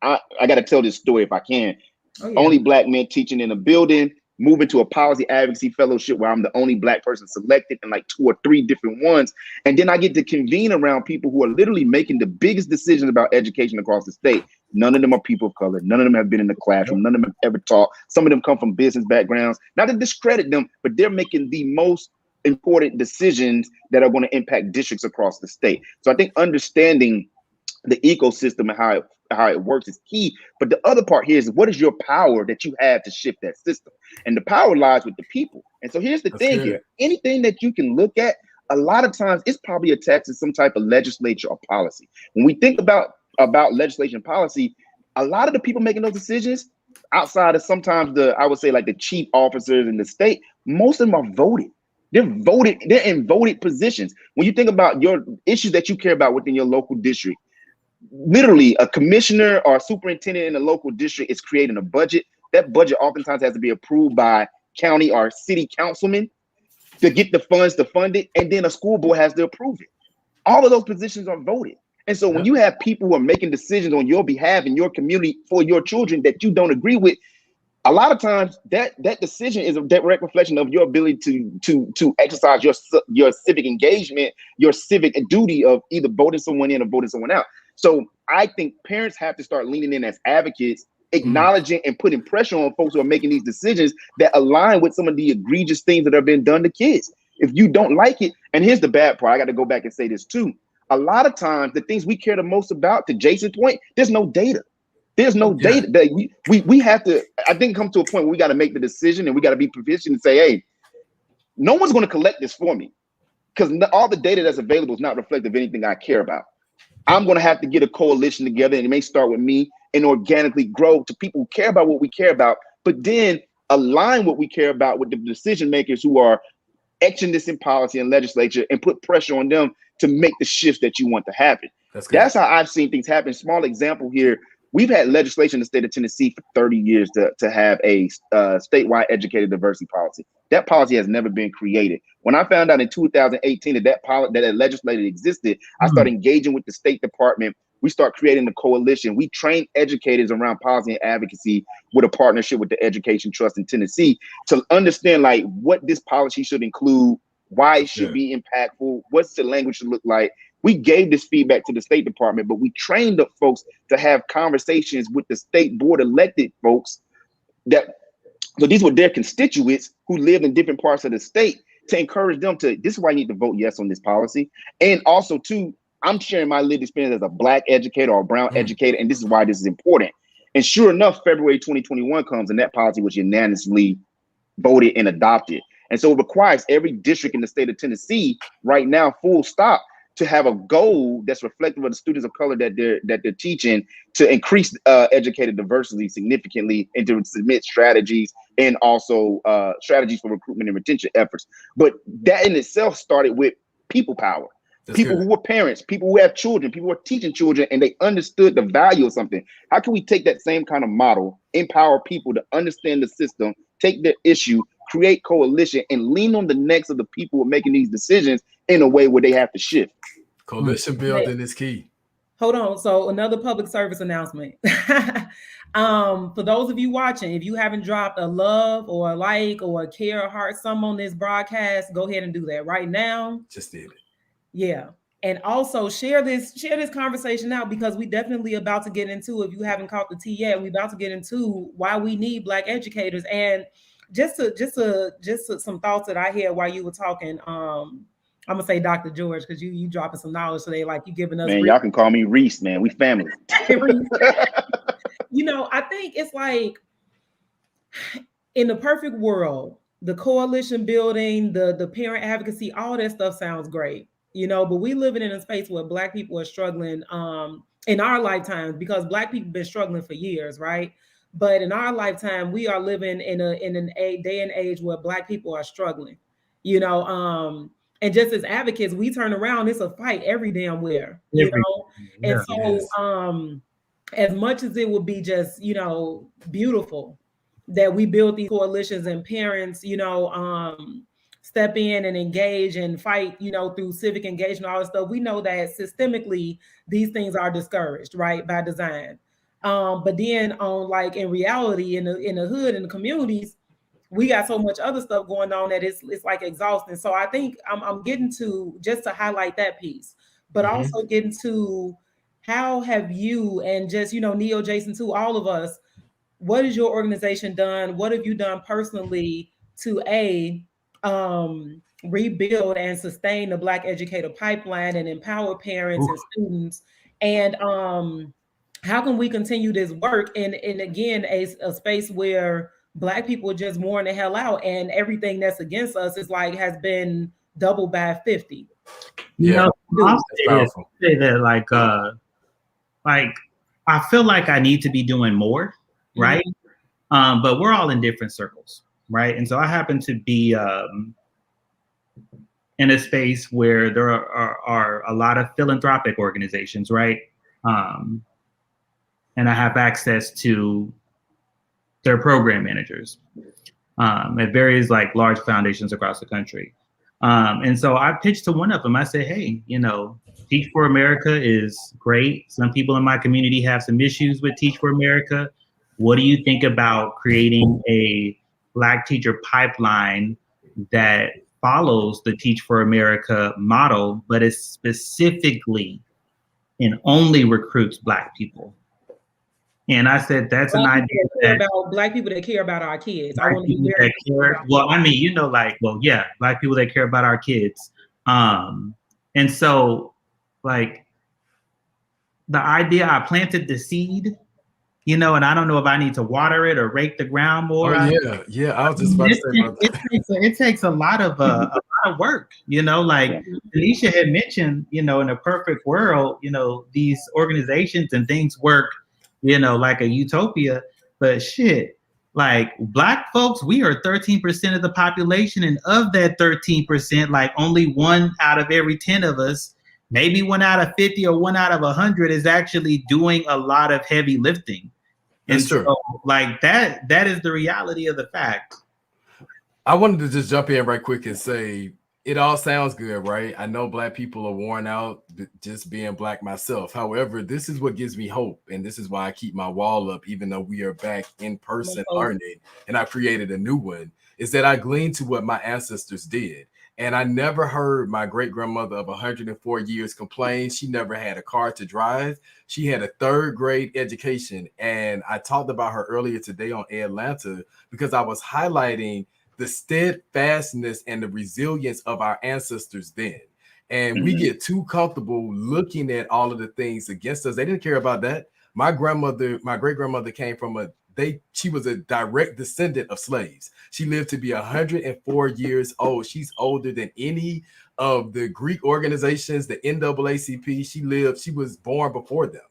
I got to tell this story if I can. Only Black men teaching in a building, moving to a policy advocacy fellowship where I'm the only Black person selected in like 2 or 3 different ones. And then I get to convene around people who are literally making the biggest decisions about education across the state. None of them are people of color. None of them have been in the classroom. None of them have ever taught. Some of them come from business backgrounds. Not to discredit them, but they're making the most important decisions that are going to impact districts across the state. So I think understanding the ecosystem and how it works is key. But the other part here is what is your power that you have to shift that system? And the power lies with the people. And so here's the thing here. Anything that you can look at, a lot of times it's probably attached to some type of legislature or policy. When we think about legislation and policy, a lot of the people making those decisions outside of sometimes I would say like the chief officers in the state, most of them are voted. They're in voted positions. When you think about your issues that you care about within your local district, literally a commissioner or a superintendent in a local district is creating a budget, that budget oftentimes has to be approved by county or city councilmen to get the funds to fund it, and then a school board has to approve it. All of those positions are voted. And so when you have people who are making decisions on your behalf in your community for your children that you don't agree with, a lot of times that decision is a direct reflection of your ability to exercise your civic engagement, your civic duty of either voting someone in or voting someone out. So I think parents have to start leaning in as advocates, acknowledging and putting pressure on folks who are making these decisions that align with some of the egregious things that have been done to kids. If you don't like it, and here's the bad part, I got to go back and say this too. A lot of times the things we care the most about, to Jason's point, there's no data. There's no data that we have to, I think, come to a point where we got to make the decision, and we got to be proficient and say, hey, no one's going to collect this for me, because all the data that's available is not reflective of anything I care about. I'm going to have to get a coalition together, and it may start with me, and organically grow to people who care about what we care about, but then align what we care about with the decision makers who are etching this in policy and legislature, and put pressure on them to make the shifts that you want to happen. That's how I've seen things happen. Small example here. We've had legislation in the state of Tennessee for 30 years to have a statewide educator diversity policy. That policy has never been created. When I found out in 2018 that legislation existed, I started engaging with the State Department. We start creating a coalition. We train educators around policy and advocacy with a partnership with the Education Trust in Tennessee to understand like what this policy should include, why it should be impactful, what's the language should look like. We gave this feedback to the State Department, but we trained up folks to have conversations with the state board elected folks so these were their constituents who lived in different parts of the state, to encourage them to, this is why you need to vote yes on this policy. And also too, I'm sharing my lived experience as a Black educator or a brown educator, and this is why this is important. And sure enough, February 2021 comes, and that policy was unanimously voted and adopted. And so it requires every district in the state of Tennessee right now, full stop, to have a goal that's reflective of the students of color that they're teaching, to increase educator diversity significantly, and to submit strategies, and also strategies for recruitment and retention efforts. But that in itself started with people power. People who were parents, people who have children, people who are teaching children, and they understood the value of something. How can we take that same kind of model, empower people to understand the system, take their issue, create coalition, and lean on the necks of the people who are making these decisions in a way where they have to shift? Coalition building is key. Hold on. So another public service announcement. For those of you watching, if you haven't dropped a love or a like or a care or heart some on this broadcast, go ahead and do that right now. Just did it. Yeah. And also share this conversation out, because we definitely about to get into, if you haven't caught the tea yet, we about to get into why we need Black educators. And just some thoughts that I had while you were talking. I'm gonna say Dr. George, because you dropping some knowledge today, like you giving us. Man, y'all can call me Reese, man. We family. You know, I think it's like, in the perfect world, the coalition building, the parent advocacy, all that stuff sounds great. You know, but we living in a space where Black people are struggling in our lifetimes, because Black people have been struggling for years, right? But in our lifetime, we are living in a day and age where Black people are struggling, you know. And just as advocates, we turn around, it's a fight every damn where, you know. And so as much as it would be just, you know, beautiful that we build these coalitions and parents, you know, step in and engage and fight, you know, through civic engagement, all this stuff, we know that systemically these things are discouraged, right, by design. But then on, like, in reality, in the hood, in the communities, we got so much other stuff going on that it's like exhausting. So I think I'm getting to, just to highlight that piece, but also getting to how have you, and just, you know, Neo, Jason too, all of us, what has your organization done? What have you done personally to rebuild and sustain the Black educator pipeline and empower parents and students? And how can we continue this work in again, a space where Black people are just worn the hell out, and everything that's against us is like, has been doubled by 50. Yeah, I'll say that like I feel like I need to be doing more, right? But we're all in different circles, right? And so I happen to be in a space where there are a lot of philanthropic organizations, right? And I have access to their program managers at various like large foundations across the country. And so I pitched to one of them. I said, hey, you know, Teach for America is great. Some people in my community have some issues with Teach for America. What do you think about creating a Black teacher pipeline that follows the Teach for America model, but is specifically and only recruits Black people? And I said, that's an idea about Black people that care about our kids. I want to be very care. Well, I mean, you know, like, well, yeah, Black people that care about our kids. And so, like, the idea, I planted the seed, you know, and I don't know if I need to water it or rake the ground more. Oh, yeah. I was just about to say about that. It takes a lot of work, you know, like Tanisha had mentioned, you know, in a perfect world, you know, these organizations and things work, you know, like a utopia, but shit, like Black folks, we are 13% of the population. And of that 13%, like only 1 out of every 10 of us, maybe 1 out of 50 or 1 out of 100 is actually doing a lot of heavy lifting. That's true. So, like that is the reality of the fact. I wanted to just jump in right quick and say, it all sounds good, right? I know Black people are worn out just being Black myself. However, this is what gives me hope. And this is why I keep my wall up, even though we are back in person learning and I created a new one, is that I gleaned to what my ancestors did. And I never heard my great-grandmother of 104 years complain. She never had a car to drive. She had a 3rd grade education. And I talked about her earlier today on Atlanta because I was highlighting the steadfastness and the resilience of our ancestors then. And we get too comfortable looking at all of the things against us. They didn't care about that. My great-grandmother came from she was a direct descendant of slaves. She lived to be 104 years old. She's older than any of the Greek organizations, the NAACP. She was born before them.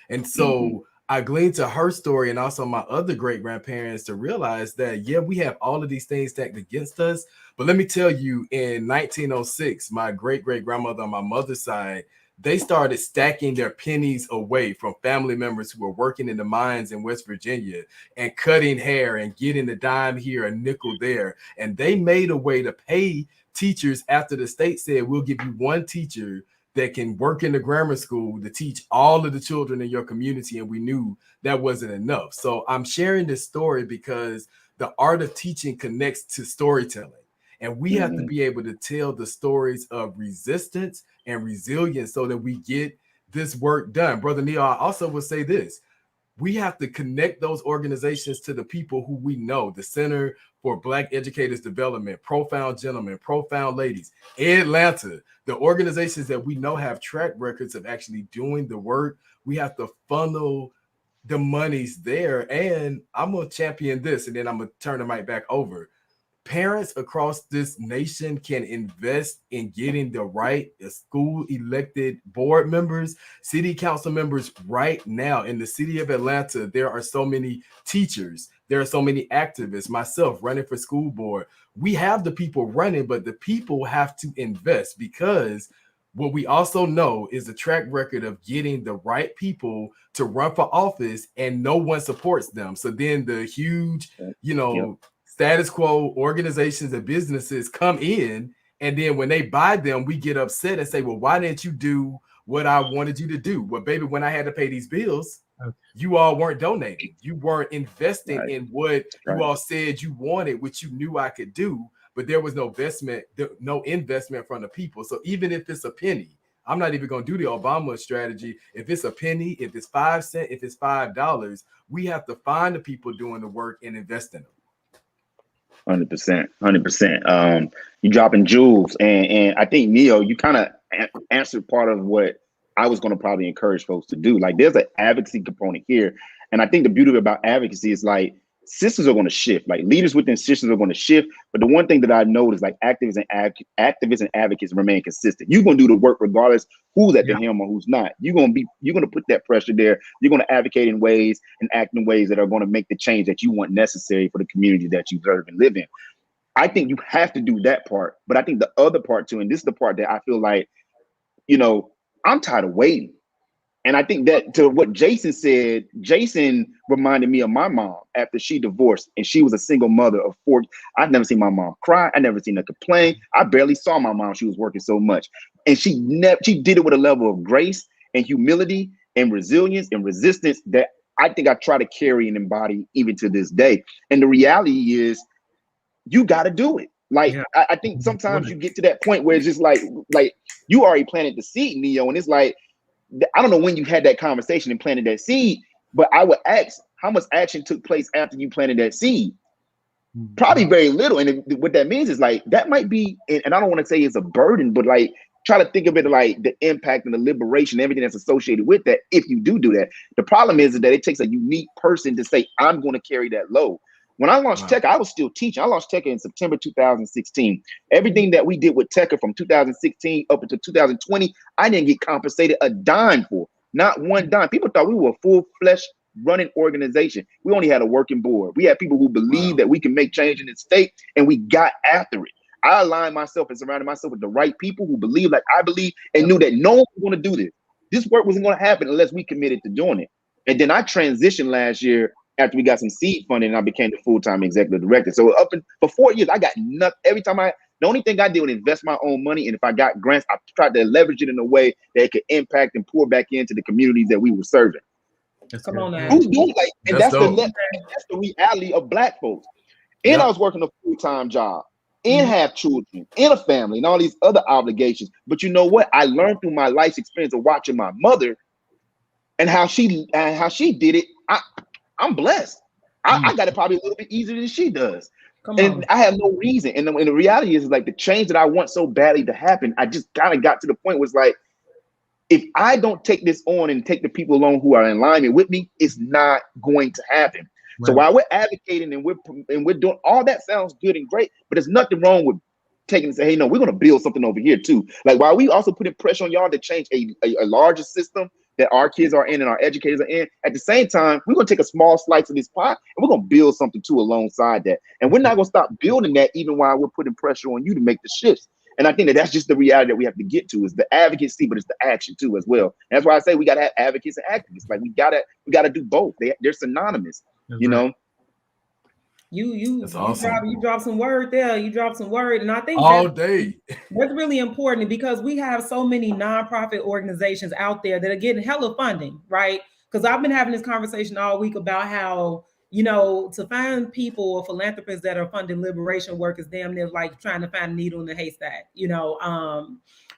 And so I gleaned to her story and also my other great-grandparents to realize that, yeah, we have all of these things stacked against us. But let me tell you, in 1906, my great-great-grandmother on my mother's side, they started stacking their pennies away from family members who were working in the mines in West Virginia and cutting hair and getting a dime here, a nickel there. And they made a way to pay teachers after the state said, we'll give you 1 teacher that can work in the grammar school to teach all of the children in your community. And we knew that wasn't enough. So I'm sharing this story because the art of teaching connects to storytelling. And we have to be able to tell the stories of resistance and resilience so that we get this work done. Brother Neil, I also would say this. We have to connect those organizations to the people who we know, the Center for Black Educators Development, Profound Gentlemen, Profound Ladies, Atlanta, the organizations that we know have track records of actually doing the work. We have to funnel the monies there. And I'm going to champion this, and then I'm going to turn the mic back over. Parents across this nation can invest in getting the right school elected board members, city council members right now. In the city of Atlanta, there are so many teachers. There are so many activists, myself running for school board. We have the people running, but the people have to invest, because what we also know is the track record of getting the right people to run for office and no one supports them. So then the huge, status quo organizations and businesses come in, and then when they buy them, we get upset and say, well, why didn't you do what I wanted you to do? Well, baby, when I had to pay these bills, you all weren't donating. You weren't investing in what you all said you wanted, which you knew I could do, but there was no investment from the people. So even if it's a penny, I'm not even going to do the Obama strategy. If it's a penny, if it's 5 cents, if it's $5, we have to find the people doing the work and invest in them. 100%. You dropping jewels, and I think, Neil, you kind of answered part of what I was going to probably encourage folks to do. Like, there's an advocacy component here, and I think the beauty about advocacy is like systems are going to shift. Like, leaders within systems are going to shift. But the one thing that I noticed, like, activists and advocates remain consistent. You're going to do the work regardless who's at the helm or who's not. You're going to put that pressure there. You're going to advocate in ways and act in ways that are going to make the change that you want necessary for the community that you serve and live in. I think you have to do that part. But I think the other part too, and this is the part that I feel like, I'm tired of waiting. And I think that to what Jason said, Jason reminded me of my mom after she divorced and she was a single mother of 4. I've never seen my mom cry. I never seen her complain. I barely saw my mom. She was working so much. And she did it with a level of grace and humility and resilience and resistance that I think I try to carry and embody even to this day. And the reality is you got to do it. Like, Yeah. I think sometimes you get to that point where it's just like you already planted the seed, Neo. And it's like, I don't know when you had that conversation and planted that seed, but I would ask how much action took place after you planted that seed. Probably very little. And what that means is like, that might be, and I don't want to say it's a burden, but like, try to think of it like the impact and the liberation, everything that's associated with that. If you do that, the problem is that it takes a unique person to say, I'm going to carry that load. When I launched Tech, I was still teaching. I launched Tech in September 2016. Everything that we did with Tech from 2016 up until 2020, I didn't get compensated a dime for. Not one dime. People thought we were a full-fledged running organization. We only had a working board. We had people who believed that we can make change in the state, and we got after it. I aligned myself and surrounded myself with the right people who believe like I believe and knew that no one was going to do this. This work wasn't going to happen unless we committed to doing it. And then I transitioned last year after we got some seed funding and I became the full-time executive director. So for 4 years, I got nothing. Every time the only thing I did was invest my own money. And if I got grants, I tried to leverage it in a way that it could impact and pour back into the communities that we were serving. Come on now. Who's doing like, and that's dope. the reality of Black folks. And I was working a full-time job and have children and a family and all these other obligations. But you know what? I learned through my life's experience of watching my mother and how she did it. I'm blessed. I got it probably a little bit easier than she does. And I have no reason. And the reality is like the change that I want so badly to happen, I just kind of got to the point where it's like, if I don't take this on and take the people along who are in alignment with me, it's not going to happen. Right. So while we're advocating and we're doing all that sounds good and great, but there's nothing wrong with taking and say, hey, no, we're going to build something over here too. Like while we also putting pressure on y'all to change a larger system that our kids are in and our educators are in, at the same time, we're going to take a small slice of this pie and we're going to build something too alongside that. And we're not going to stop building that even while we're putting pressure on you to make the shifts. And I think that that's just the reality that we have to get to is the advocacy, but it's the action too as well. And that's why I say we got to have advocates and activists. Like we gotta do both. They're synonymous, you know. You drop some word there. You drop some word, and I think all day. That's really important because we have so many nonprofit organizations out there that are getting hella funding, right? Because I've been having this conversation all week about how, you know, to find people or philanthropists that are funding liberation work is damn near like trying to find a needle in a haystack, you know.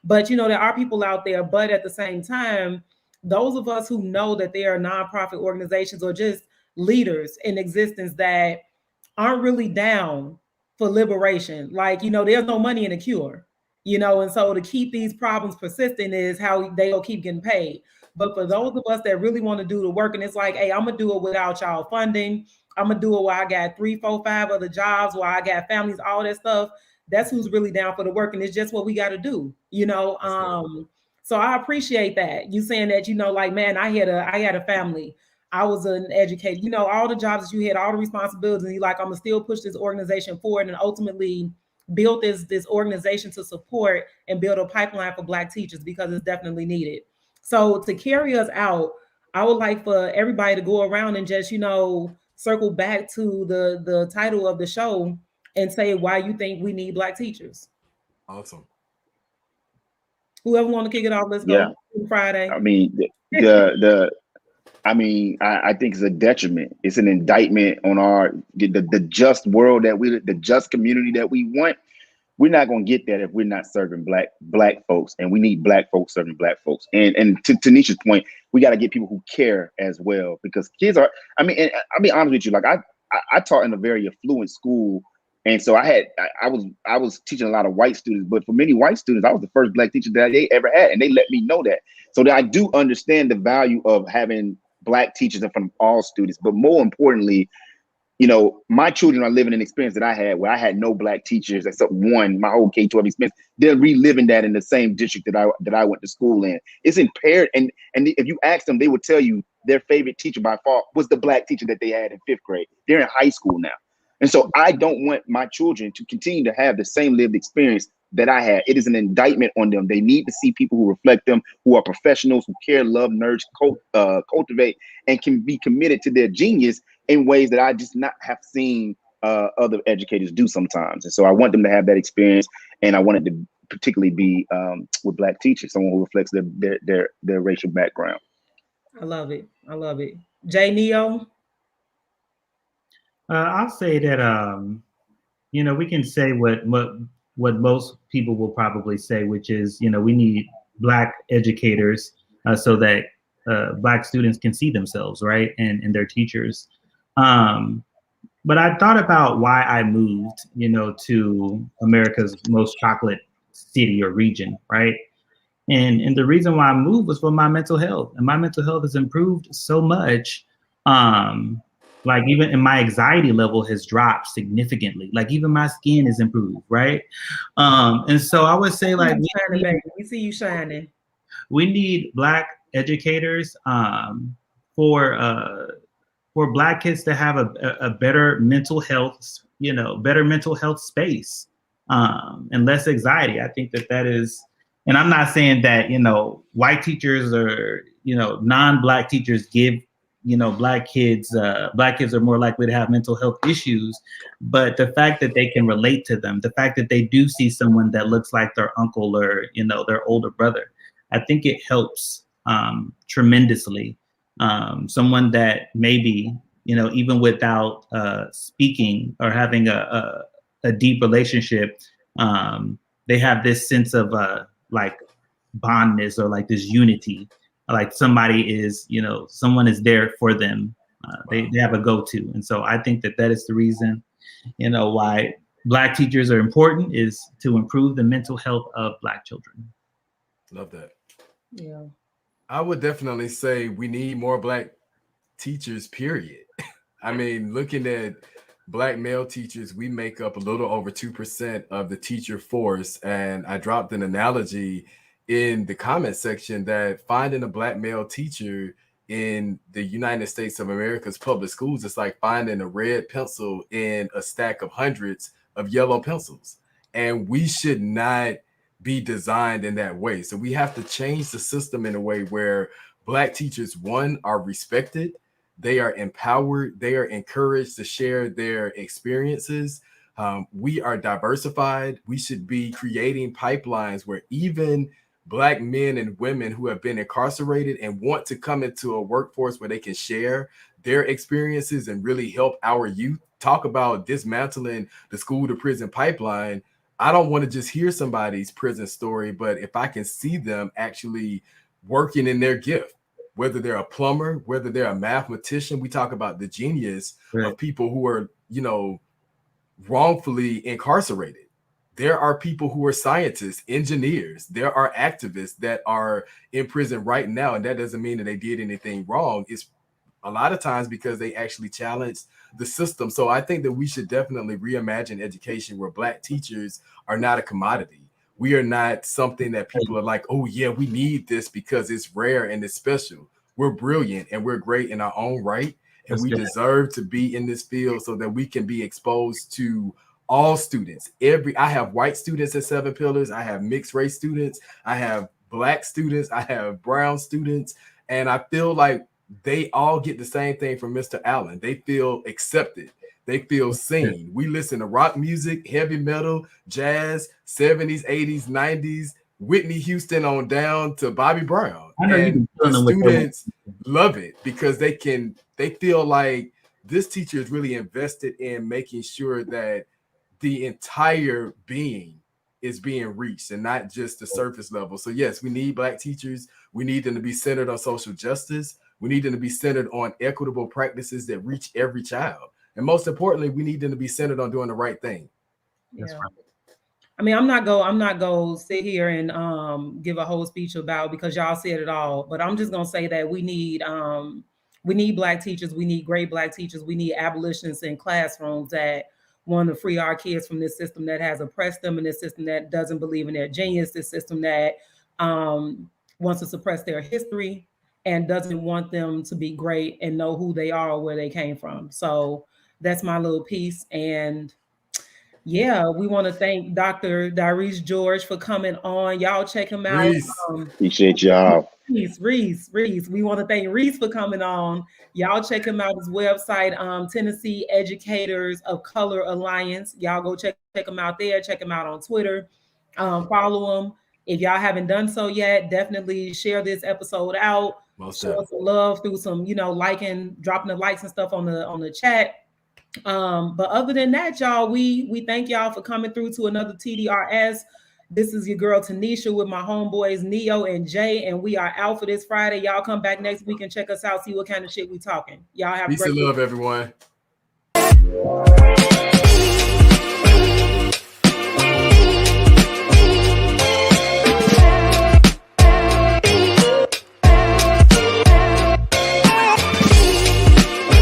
But you know, there are people out there, but at the same time, those of us who know that there are nonprofit organizations or just leaders in existence that aren't really down for liberation. Like, you know, there's no money in a cure, you know, and so to keep these problems persistent is how they'll keep getting paid. But for those of us that really want to do the work, and it's like, hey, I'm gonna do it without y'all funding. I'm gonna do it while I got 3, 4, 5 other jobs, while I got families, all that stuff. That's who's really down for the work, and it's just what we got to do, you know. So I appreciate that you saying that, you know, like, man, I had a family. I was an educator, you know, all the jobs that you had, all the responsibilities, and you're like, I'm gonna still push this organization forward and ultimately build this organization to support and build a pipeline for Black teachers because it's definitely needed. So to carry us out, I would like for everybody to go around and just, you know, circle back to the title of the show and say why you think we need Black teachers. Awesome. Whoever want to kick it off, let's go. Friday. I mean, I think it's a detriment. It's an indictment on the just world the just community that we want. We're not going to get that if we're not serving black folks, and we need Black folks serving Black folks. And to Tanisha's point, we got to get people who care as well, because kids are. I mean, and I'll be honest with you. Like I taught in a very affluent school, and so I was teaching a lot of white students. But for many white students, I was the first Black teacher that they ever had, and they let me know that. So that I do understand the value of having Black teachers and from all students. But more importantly, you know, my children are living an experience that I had where I had no Black teachers except one, my whole K-12 experience. They're reliving that in the same district that I went to school in. It's impaired. And if you ask them, they would tell you their favorite teacher by far was the Black teacher that they had in 5th grade. They're in high school now. And so I don't want my children to continue to have the same lived experience that I had. It is an indictment on them. They need to see people who reflect them, who are professionals, who care, love, nurture, cultivate, and can be committed to their genius in ways that I just not have seen other educators do sometimes. And so I want them to have that experience, and I wanted to particularly be with Black teachers, someone who reflects their racial background. I love it. I love it. Jay Neo. I'll say that we can say what most people will probably say, which is, we need Black educators so that Black students can see themselves, right, and their teachers. But I thought about why I moved, to America's most chocolate city or region, right? And the reason why I moved was for my mental health, and my mental health has improved so much. Like even in my anxiety level has dropped significantly. Like even my skin is improved, right? And so I would say like we see you shining. We need Black educators for Black kids to have a better mental health, better mental health space and less anxiety. I think that is, and I'm not saying that, white teachers or, non-Black teachers give, Black kids are more likely to have mental health issues, but the fact that they can relate to them, the fact that they do see someone that looks like their uncle or, their older brother, I think it helps tremendously. Someone that maybe, even without speaking or having a deep relationship, they have this sense of like bondness or like this unity, like somebody is, someone is there for them. They have a go-to. And so I think that is the reason, why Black teachers are important, is to improve the mental health of Black children. Love that. Yeah. I would definitely say we need more Black teachers, period. I mean, looking at Black male teachers, we make up a little over 2% of the teacher force. And I dropped an analogy in the comment section that finding a Black male teacher in the United States of America's public schools is like finding a red pencil in a stack of hundreds of yellow pencils. And we should not be designed in that way. So we have to change the system in a way where Black teachers, one, are respected, they are empowered, they are encouraged to share their experiences. We are diversified. We should be creating pipelines where even Black men and women who have been incarcerated and want to come into a workforce where they can share their experiences and really help our youth. Talk about dismantling the school to prison pipeline. I don't want to just hear somebody's prison story, but if I can see them actually working in their gift, whether they're a plumber, whether they're a mathematician, we talk about the genius of people who are, wrongfully incarcerated. There are people who are scientists, engineers. There are activists that are in prison right now. And that doesn't mean that they did anything wrong. It's a lot of times because they actually challenged the system. So I think that we should definitely reimagine education where Black teachers are not a commodity. We are not something that people are like, oh yeah, we need this because it's rare and it's special. We're brilliant and we're great in our own right. And we deserve to be in this field so that we can be exposed to all students. I have white students at Seven Pillars. I have mixed race students. I have Black students. I have brown students. And I feel like they all get the same thing from Mr. Allen. They feel accepted. They feel seen. We listen to rock music, heavy metal, jazz, 70s, 80s, 90s, Whitney Houston on down to Bobby Brown. And the students love it because they feel like this teacher is really invested in making sure that the entire being is being reached and not just the surface level. So yes, we need Black teachers. We need them to be centered on social justice. We need them to be centered on equitable practices that reach every child. And most importantly, we need them to be centered on doing the right thing. Yeah. I mean, I'm not go sit here and give a whole speech about, because y'all said it all, but I'm just gonna say that we need Black teachers, we need great Black teachers, we need abolitionists in classrooms that want to free our kids from this system that has oppressed them, and this system that doesn't believe in their genius, this system that wants to suppress their history and doesn't want them to be great and know who they are or where they came from. So that's my little piece. And Yeah, we want to thank Dr. Diarese George for coming on. Y'all check him out. Reese. Appreciate y'all. Reese. We want to thank Reese for coming on. Y'all check him out, his website, Tennessee Educators of Color Alliance. Y'all go check him out there. Check him out on Twitter. Follow him. If y'all haven't done so yet, definitely share this episode out. Show us some love through some, liking, dropping the likes and stuff on the chat. But other than that, y'all, we thank y'all for coming through to another TDRS. This is your girl Tanisha with my homeboys Neo and Jay, and we are out for this Friday. Y'all come back next week and check us out, see what kind of shit we talking. Y'all have peace a great and love, week. everyone.